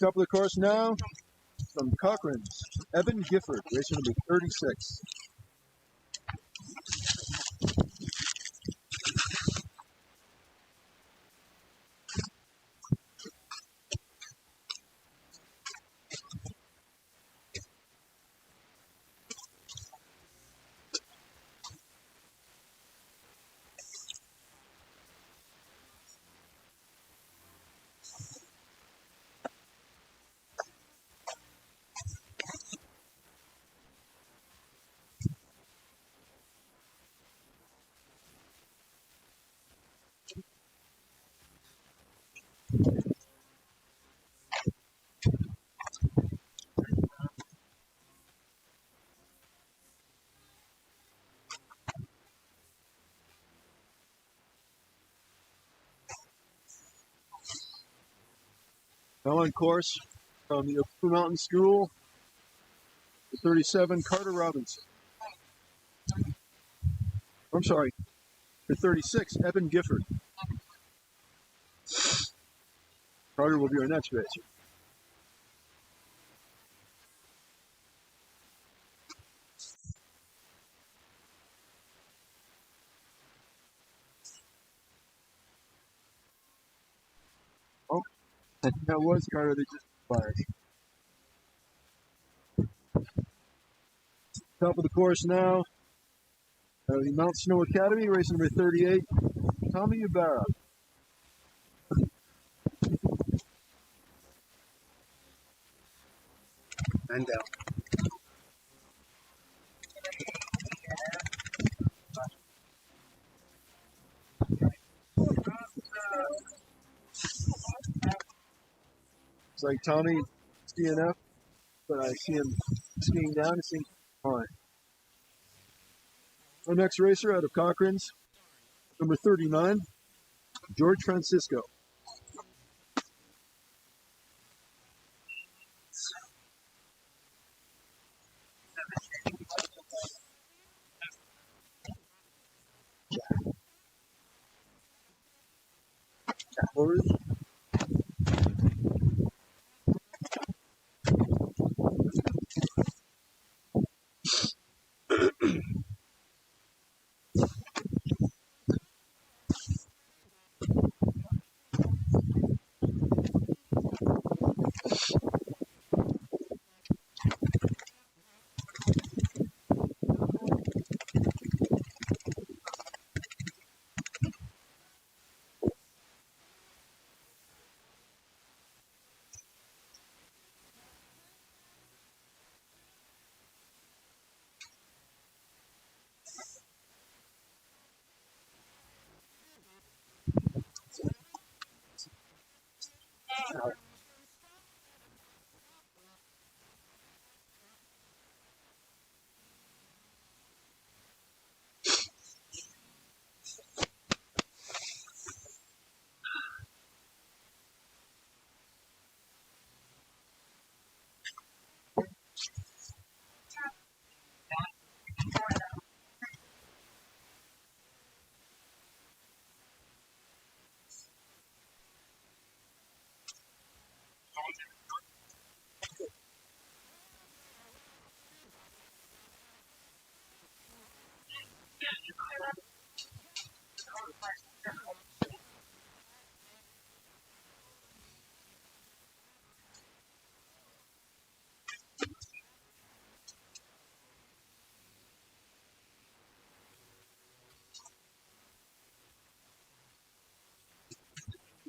[SPEAKER 4] Top of the course now, from Cochrane's, Evan Gifford, racer number 36. Now on course from the Blue Mountain School, the 37, Carter Robinson. I'm sorry, the 36, Evan Gifford. Carter will be our next racer. Oh, that was Carter that just fired. Top of the course now, the Mount Snow Academy, race number 38, Tommy Ibarra.
[SPEAKER 5] And down.
[SPEAKER 4] Looks like Tommy DNF, but I see him skiing down. It seems fine. Our next racer out of Cochrane's, number 39, George Francisco. Forward.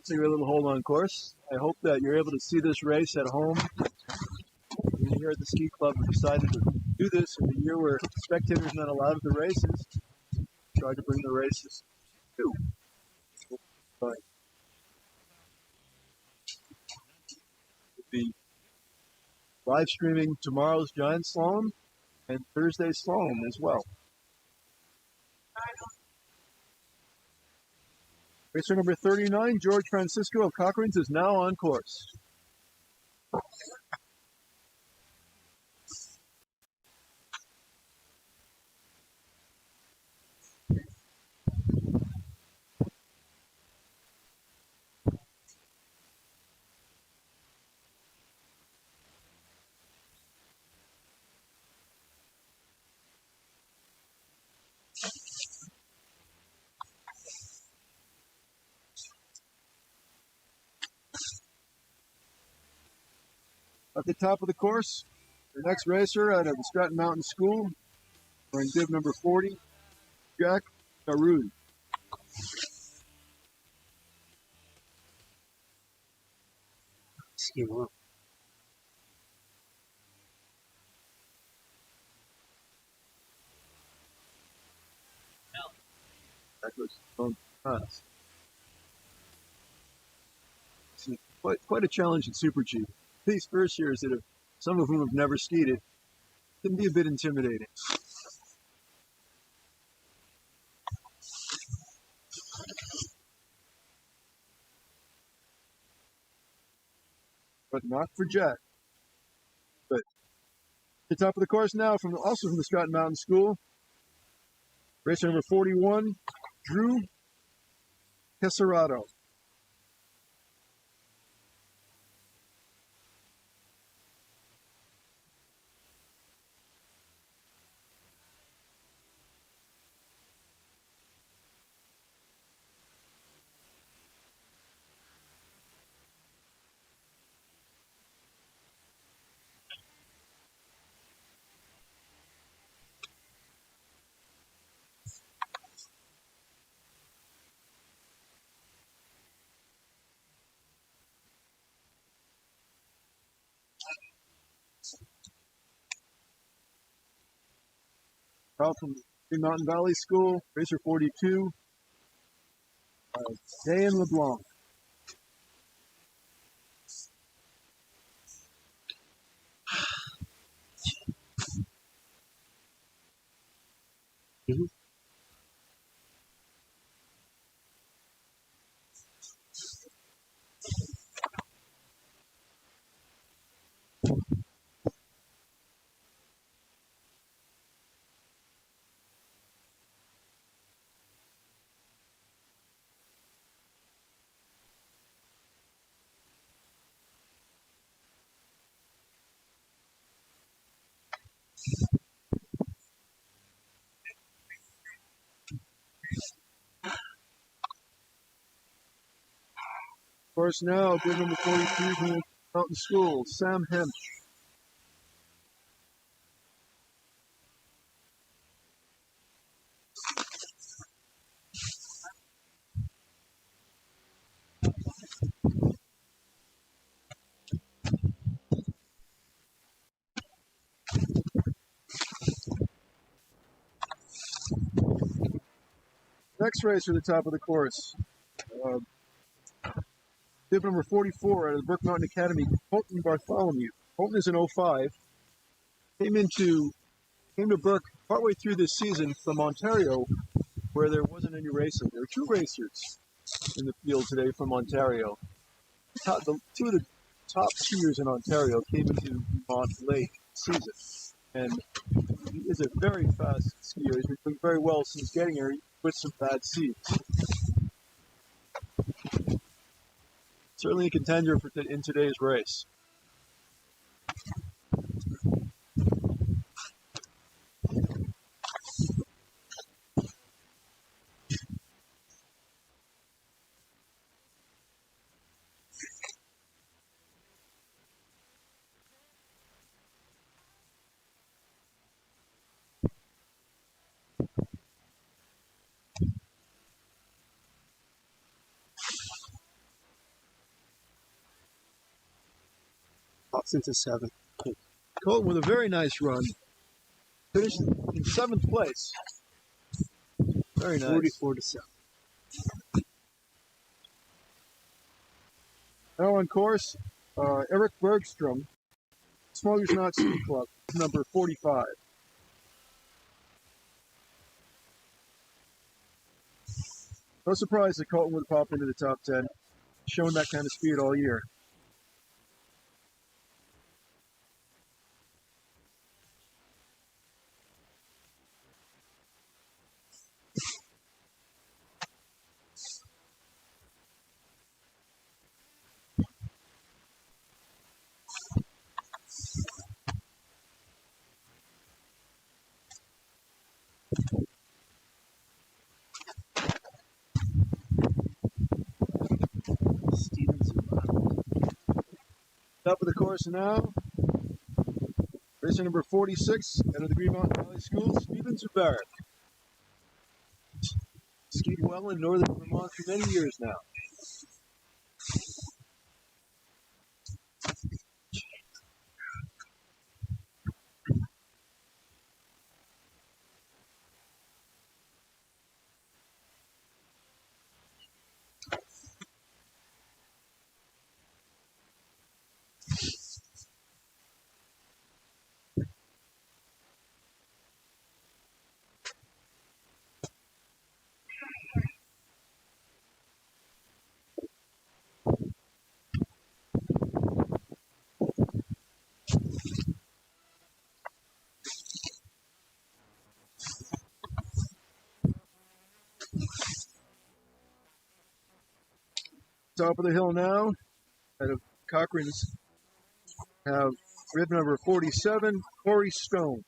[SPEAKER 4] So you're a little hold on course. I hope that you're able to see this race at home. We here at the ski club have decided to do this in a year where spectators are not allowed at the races. Tried to bring the races to. But we'll be live streaming tomorrow's Giant Slalom and Thursday's Slalom as well. Racer number 39, George Francisco of Cochrane's, is now on course. At the top of the course, the next racer out of the Stratton Mountain School, wearing bib number 40, Jack Daroud.
[SPEAKER 5] Ski him up.
[SPEAKER 4] That was on pass. Quite a challenge at Super G. These first years that have, some of whom have never skied it, can be a bit intimidating. But not for Jack. But the top of the course now, also from the Stratton Mountain School, racer number 41, Drew Peserato. Out from the Mountain Valley School, racer 42, Dayan LeBlanc. course now, bid number 42 from the Mountain School, Sam Hemp. Next racer at the top of the course. Bib number 44 out of the Brook Mountain Academy, Colton Bartholomew. Colton is an 05. Came to Brook partway through this season from Ontario, where there wasn't any racing. There were two racers in the field today from Ontario. Two of the top skiers in Ontario came into Vermont late season, and he is a very fast skier. He's been doing very well since getting here with some bad seeds. Certainly a contender in today's race.
[SPEAKER 5] Pops into 7th.
[SPEAKER 4] Colton with a very nice run. Finished in 7th place. Very nice.
[SPEAKER 5] 44 to 7.
[SPEAKER 4] Now on course, Eric Bergstrom, Smugglers Not Ski Club, number 45. No surprise that Colton would pop into the top 10. Shown that kind of speed all year. Top of the course now, racer number 46 out of the Green Mountain Valley School, Steven Zubarak. Skied well in northern Vermont for many years now. Top of the hill now, out of Cochrane's, have rib number 47, Corey Stone.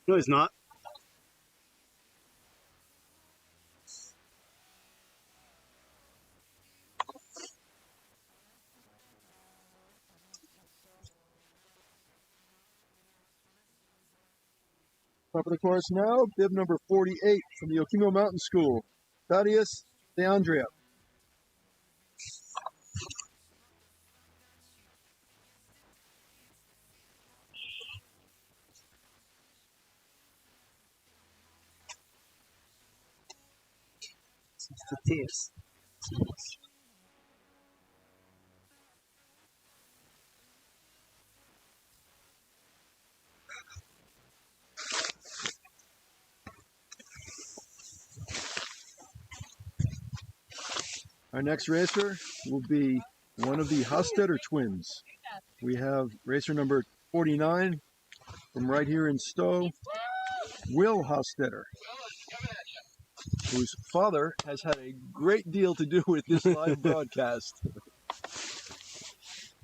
[SPEAKER 5] No, he's not.
[SPEAKER 4] Top of the course now, bib number 48 from the Okemo Mountain School, Thaddeus DeAndrea.
[SPEAKER 5] The tears.
[SPEAKER 4] Our next racer will be one of the Hostetter twins. We have racer number 49, from right here in Stowe, Will Hostetter, whose father has had a great deal to do with this live broadcast.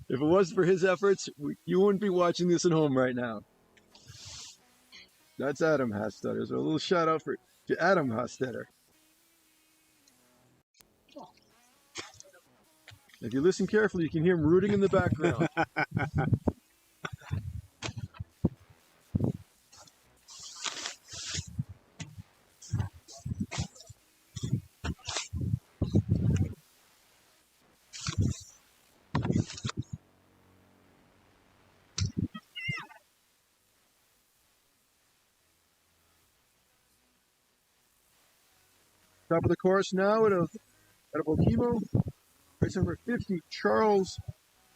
[SPEAKER 4] If it wasn't for his efforts, you wouldn't be watching this at home right now. That's Adam Hostetter. So a little shout out to Adam Hostetter. If you listen carefully, you can hear him rooting in the background. Top of the course now at a Bokimo, race number 50, Charles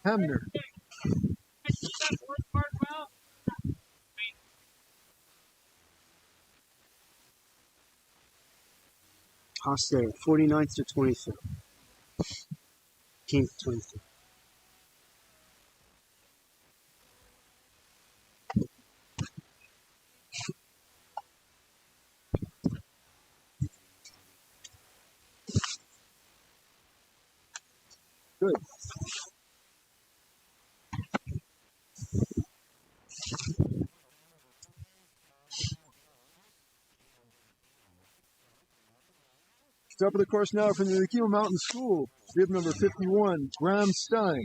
[SPEAKER 4] Hamner.
[SPEAKER 5] Hostetter, 49th to 25th. Came to 25th.
[SPEAKER 4] Good. Top of the course now from the Akima Mountain School, bib number 51, Graham Stein.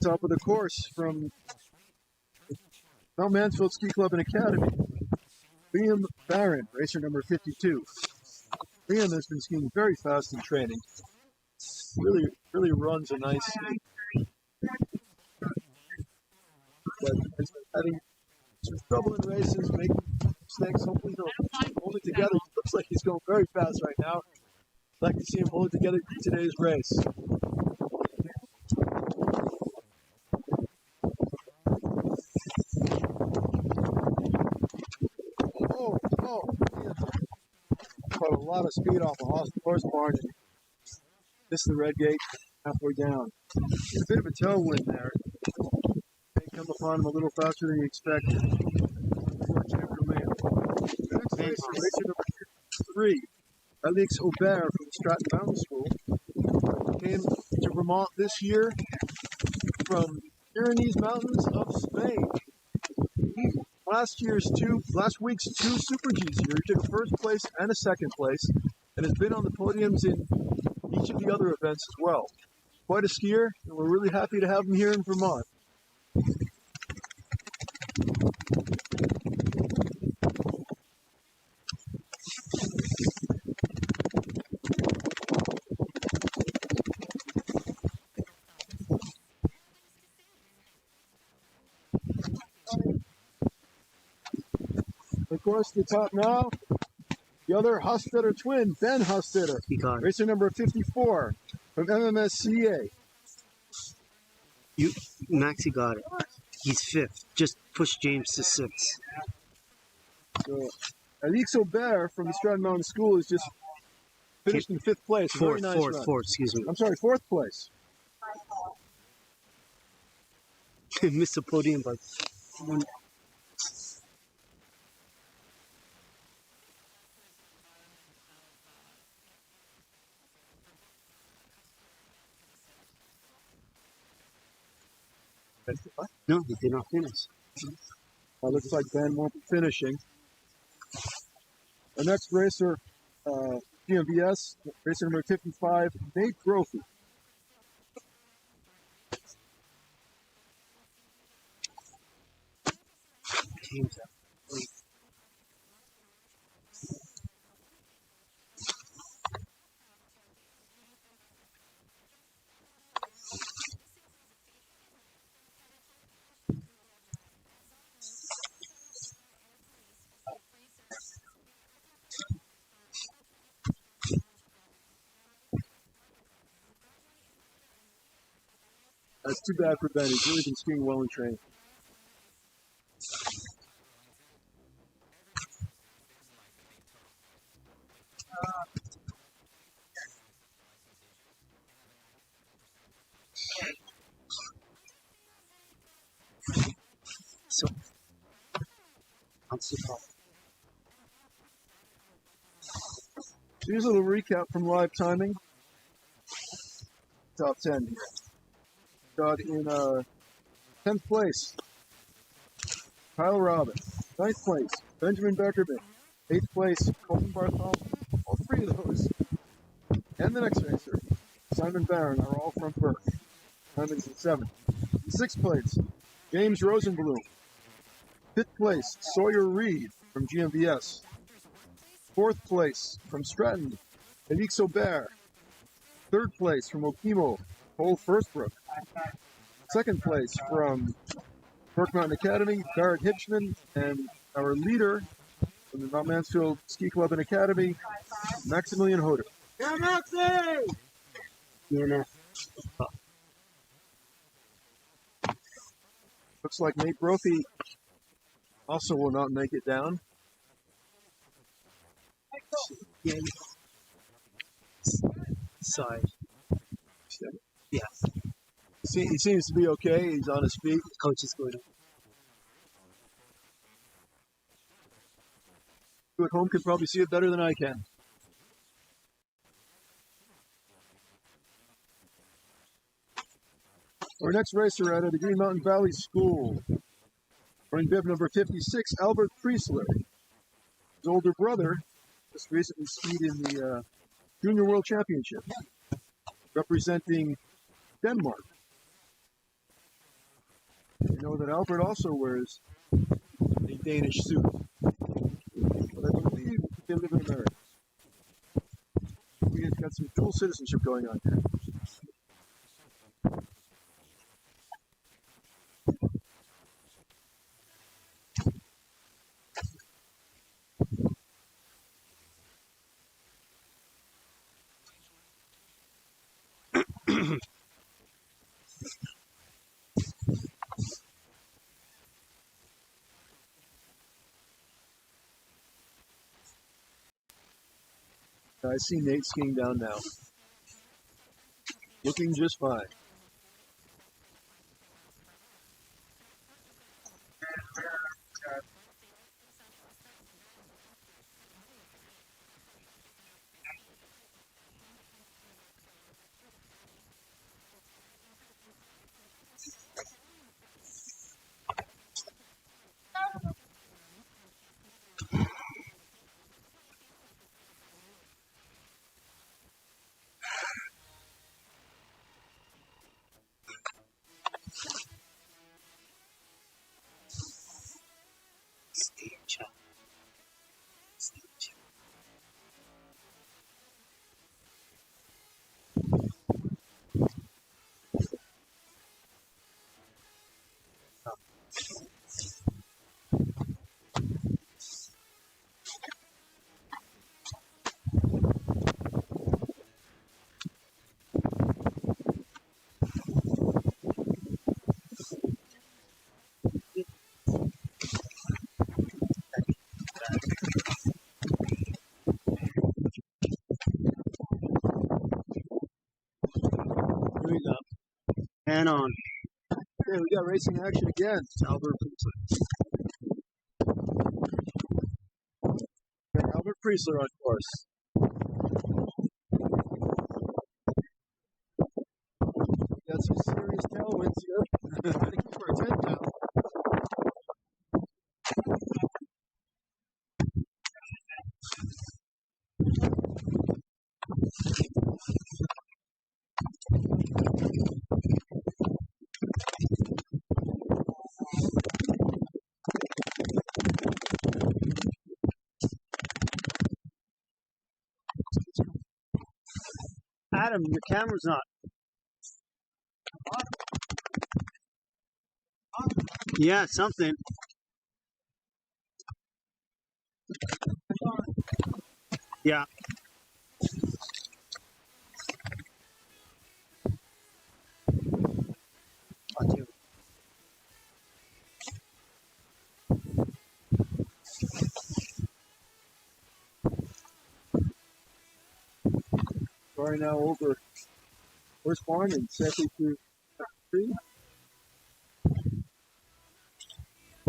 [SPEAKER 4] Top of the course from Mount Mansfield Ski Club and Academy, Liam Barron, racer number 52. Liam has been skiing very fast in training. Really runs a nice ski. But has been having some trouble in races, making mistakes. Hopefully he'll hold it together. It looks like he's going very fast right now. I'd like to see him hold it together in today's race. Put a lot of speed off the horse barn. Missed the red gate halfway down. A bit of a tailwind there. May come upon him a little faster than you expected. The next race is racer number 3, Alex Aubert from Stratton Mountain School. Came to Vermont this year from Pyrenees Mountains of Spain. Last week's two Super Gs here, he took a first place and a second place, and has been on the podiums in each of the other events as well. Quite a skier, and we're really happy to have him here in Vermont. Of course, the top now, the other Hostetter twin, Ben Hostetter, racer number 54 from MMSCA.
[SPEAKER 5] Maxie got it. He's 5th. Just push James to 6th.
[SPEAKER 4] So, Alex Aubert from the Stratton Mountain School is just finished in 5th place.
[SPEAKER 5] Fourth,
[SPEAKER 4] Fourth,
[SPEAKER 5] excuse me.
[SPEAKER 4] I'm sorry, 4th place.
[SPEAKER 5] Missed the podium by 1. No, he did not finish.
[SPEAKER 4] Looks like Ben won't be finishing. The next racer, GMBS, racer number 55, Nate Brophy. That's too bad for Ben. He's really been skiing well in training.
[SPEAKER 5] So, I'm super.
[SPEAKER 4] Here's a little recap from live timing. Top 10 here. Got in 10th place, Kyle Robbins. 9th place, Benjamin Beckerman. 8th place, Colton Bartholomew. All three of those. And the next racer, Simon Barron, are all from Burke. Simon's in 7th. 6th place, James Rosenblum. 5th place, Sawyer Reed from GMBS. 4th place, from Stratton, Felix Aubert. 3rd place, from Okemo, Cole Firstbrook. 2nd place, from Burke Mountain Academy, Barrett Hitchman. And our leader from the Mount Mansfield Ski Club and Academy, Maximilian Hoder.
[SPEAKER 1] Yeah, Maxie!
[SPEAKER 5] DNF.
[SPEAKER 4] Looks like Nate Brophy also will not make it down.
[SPEAKER 5] Yeah. Side. Yeah.
[SPEAKER 4] He seems to be okay. He's on his feet.
[SPEAKER 5] Coach is good.
[SPEAKER 4] You at home can probably see it better than I can. Our next racer out of the Green Mountain Valley School, running bib number 56, Albert Priesler. His older brother just recently skied in the Junior World Championship, representing Denmark. You know that Albert also wears a Danish suit, but I believe they live in America. We have got some dual citizenship going on here. I see Nate skiing down now. Looking just fine. Here we go.
[SPEAKER 5] And on.
[SPEAKER 4] Okay, we got racing action again. Albert Priesler on course. Got some serious tailwinds here. Trying to keep our tent down.
[SPEAKER 5] Adam, your camera's not. Yeah, something. Yeah.
[SPEAKER 4] We're now over Horse Barn and safely through three.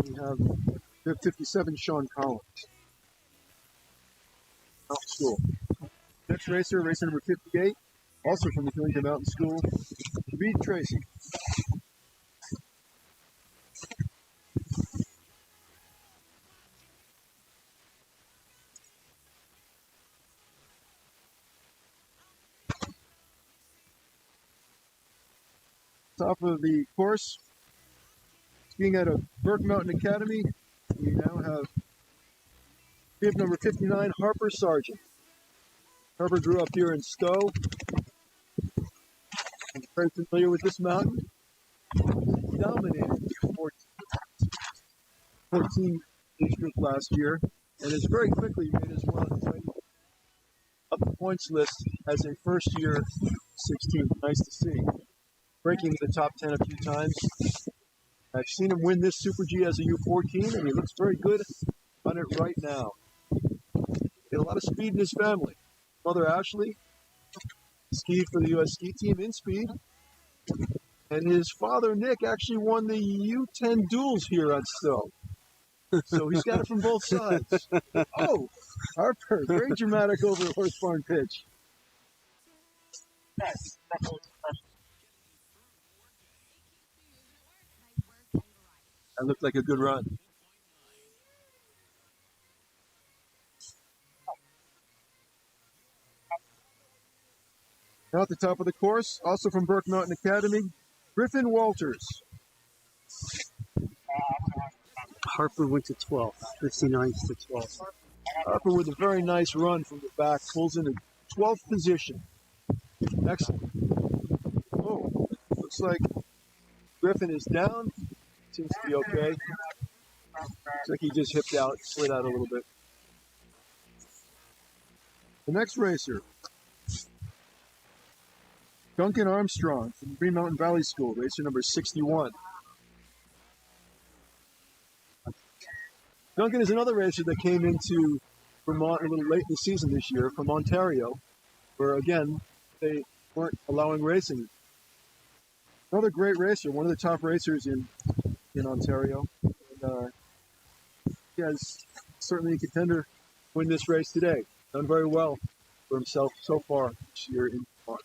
[SPEAKER 4] We have 57 Sean Collins. Mountain School. Next racer number 58, also from the Killington Mountain School, Reed Tracy. Top of the course, skiing out of Burke Mountain Academy, we now have bib number 59, Harper Sargent. Harper grew up here in Stowe. I'm very familiar with this mountain. He dominated the 14 age group last year and has very quickly made his way up the points list as a first year 16. Nice to see. Breaking the top 10 a few times. I've seen him win this Super G as a U14 and he looks very good on it right now. He had a lot of speed in his family. Mother Ashley skied for the U.S. ski team in speed. And his father, Nick, actually won the U10 duels here at Stowe. So he's got it from both sides. Oh, Harper, very dramatic over the Horse Barn pitch. That looked like a good run. Now at the top of the course, also from Burke Mountain Academy, Griffin Walters.
[SPEAKER 5] Harper went to 12th, 59 to 12th.
[SPEAKER 4] Harper with a very nice run from the back, pulls into 12th position. Excellent. Oh, looks like Griffin is down. Seems to be okay. Looks like he just hipped out, slid out a little bit. The next racer, Duncan Armstrong from Green Mountain Valley School, racer number 61. Duncan is another racer that came into Vermont a little late in the season this year from Ontario, where again, they weren't allowing racing. Another great racer, one of the top racers in Ontario. And, he has certainly a contender to win this race today. Done very well for himself so far this year in Vermont.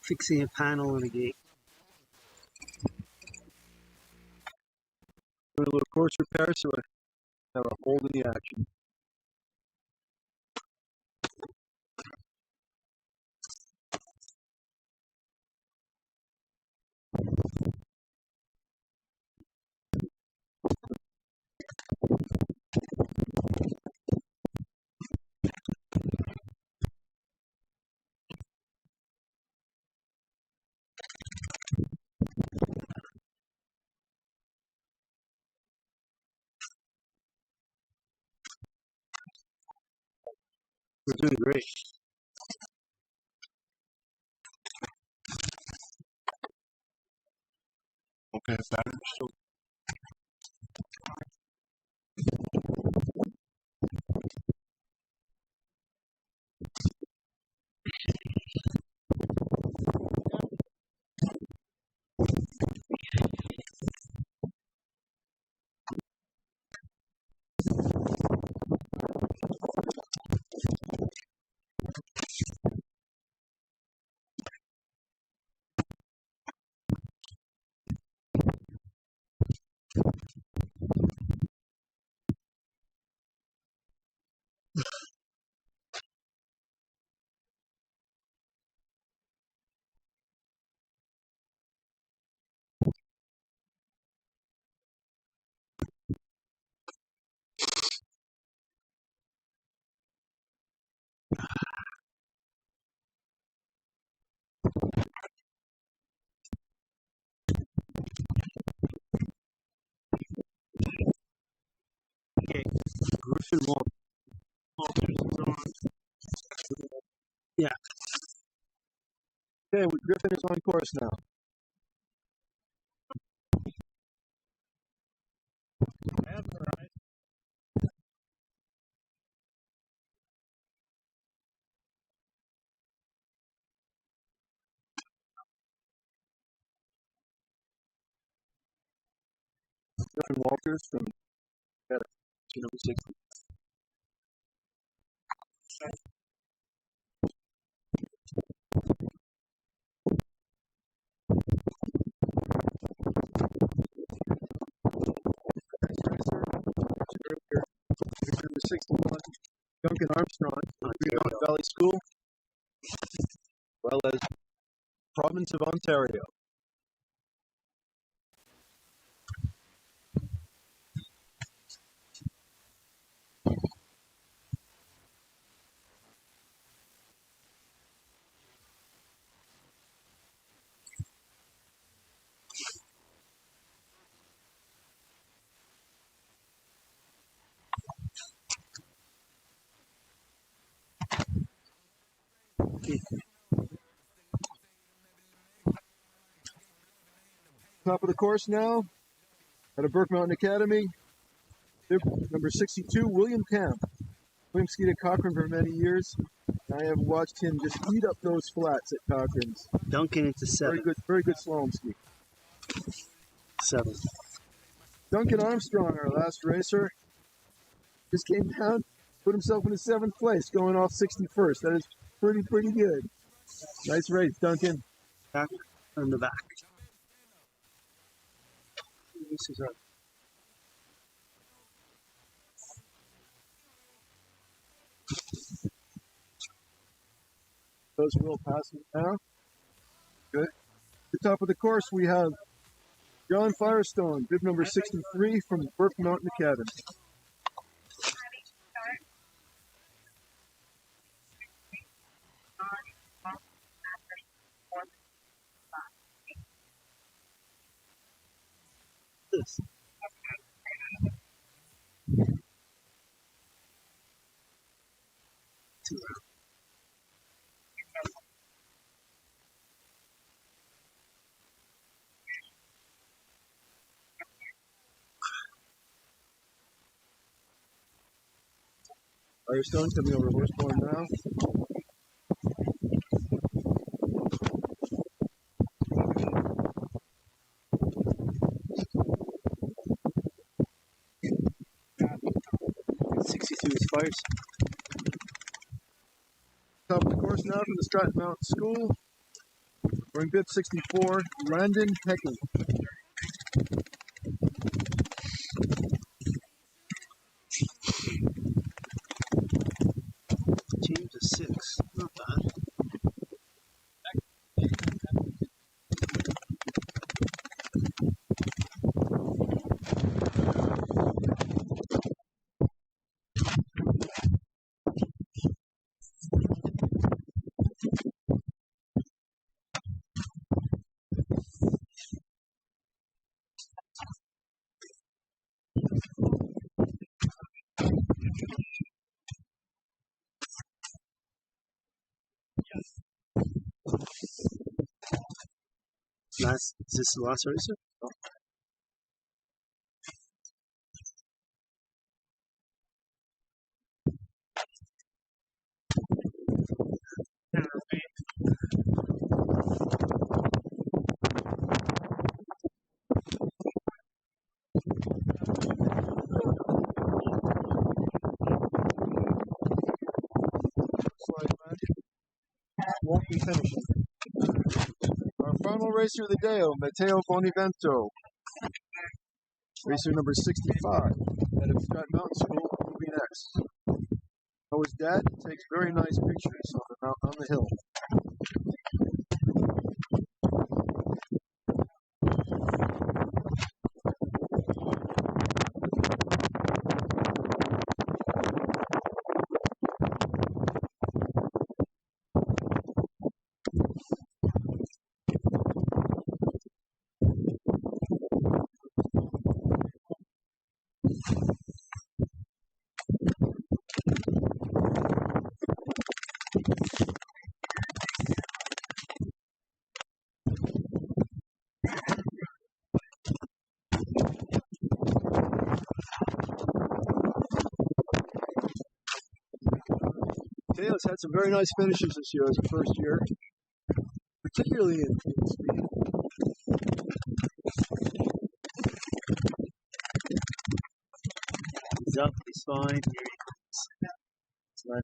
[SPEAKER 5] Fixing a panel in a gate.
[SPEAKER 4] Doing a little course repair, so I have a hold in the action.
[SPEAKER 5] We're doing great.
[SPEAKER 3] Okay, Saturday.
[SPEAKER 5] Okay, Griffin Walters is on. Yeah.
[SPEAKER 4] Okay, Griffin is on course now.
[SPEAKER 3] That's all right.
[SPEAKER 4] John Walters from number 60. Number 61, Duncan Armstrong from Vermont Valley School, as well as Province of Ontario. Top of the course now, out of Burke Mountain Academy, number 62, William Camp. William skied at Cochrane for many years. I have watched him just eat up those flats at Cochrane's.
[SPEAKER 5] Duncan into 7.
[SPEAKER 4] Very good slalom ski.
[SPEAKER 5] 7.
[SPEAKER 4] Duncan Armstrong, our last racer, just came down, put himself in the 7th place, going off 61st. That is pretty good. Nice race, Duncan.
[SPEAKER 5] Back on the back. This is up.
[SPEAKER 4] Those will pass me now. Good. At the top of the course, we have John Firestone, bib number 63 from Burke Mountain Academy.
[SPEAKER 5] This.
[SPEAKER 4] Firestone coming over horsepower now.
[SPEAKER 5] Fires.
[SPEAKER 4] Top of the course now from the Stratton Mountain School. Wearing bib 64, Landon Hecking.
[SPEAKER 5] Team to 6. Not bad. Is this the last racer? Oh.
[SPEAKER 4] Won't be finishing. Our final racer of the day, Matteo Bonivento. Racer number 65 out of Stratton Mountain School will be next. Oh, his dad takes very nice pictures on the hill. Mateo's had some very nice finishes this year as a first year, particularly in speed.
[SPEAKER 5] He's up. He's fine. Here he is. So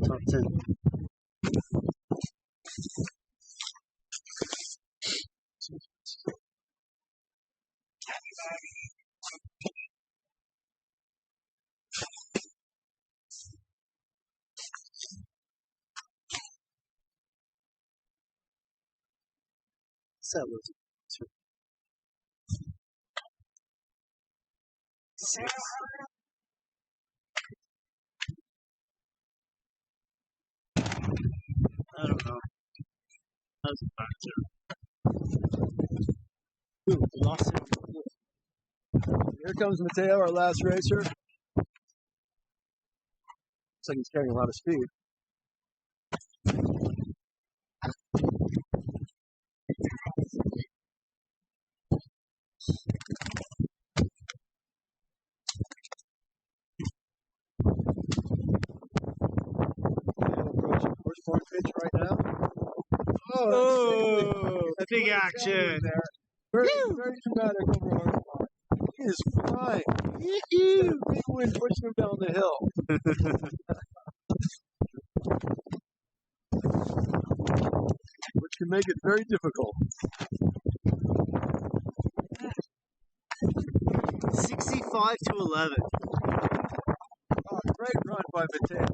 [SPEAKER 5] top 10. That was 6. I don't know. That was a factor. Ooh, we lost it.
[SPEAKER 4] Here comes Mateo, our last racer. Looks like he's carrying a lot of speed. Approaching first pitch right now.
[SPEAKER 3] Oh, big action.
[SPEAKER 4] Very, very dramatic over Horsepoint. He is flying. Big wind pushing him down the hill. Which can make it very difficult.
[SPEAKER 5] 65-11.
[SPEAKER 4] Oh, great run by Mateo.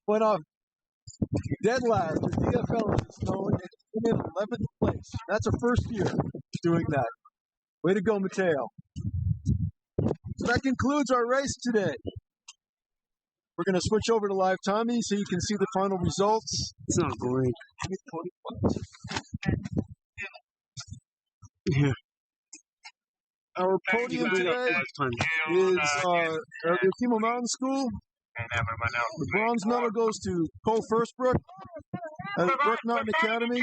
[SPEAKER 4] Went off dead last. The DFL is known in 11th place. That's a first year doing that. Way to go, Mateo. So that concludes our race today. We're going to switch over to live timing so you can see the final results.
[SPEAKER 5] It's not great. Yeah.
[SPEAKER 4] Our podium today is the Yakima Mountain School. The bronze medal goes to Cole Firstbrook at Brook Mountain Academy.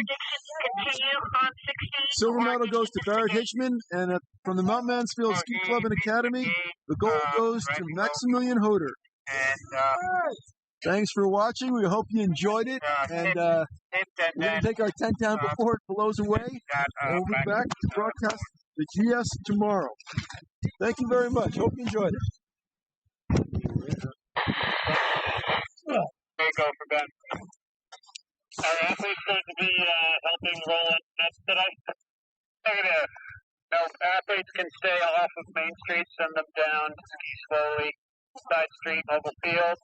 [SPEAKER 4] Silver medal goes to Barrett Hitchman, and from the Mount Mansfield Ski Club and Academy, the gold goes to Maximilian Hoder. Thanks for watching. We hope you enjoyed it, and we're going to take our tent down before it blows away, and we'll be back to broadcast the GS tomorrow. Thank you very much. Hope you enjoyed it.
[SPEAKER 2] There you go for Ben. Our athletes going to be helping roll up nets today. Look at this. No, athletes can stay off of Main Street, send them down slowly. Side street, mobile field.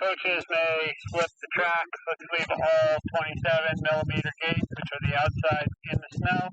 [SPEAKER 2] Coaches may flip the track. Let's leave all 27mm gates, which are the outside, in the snow.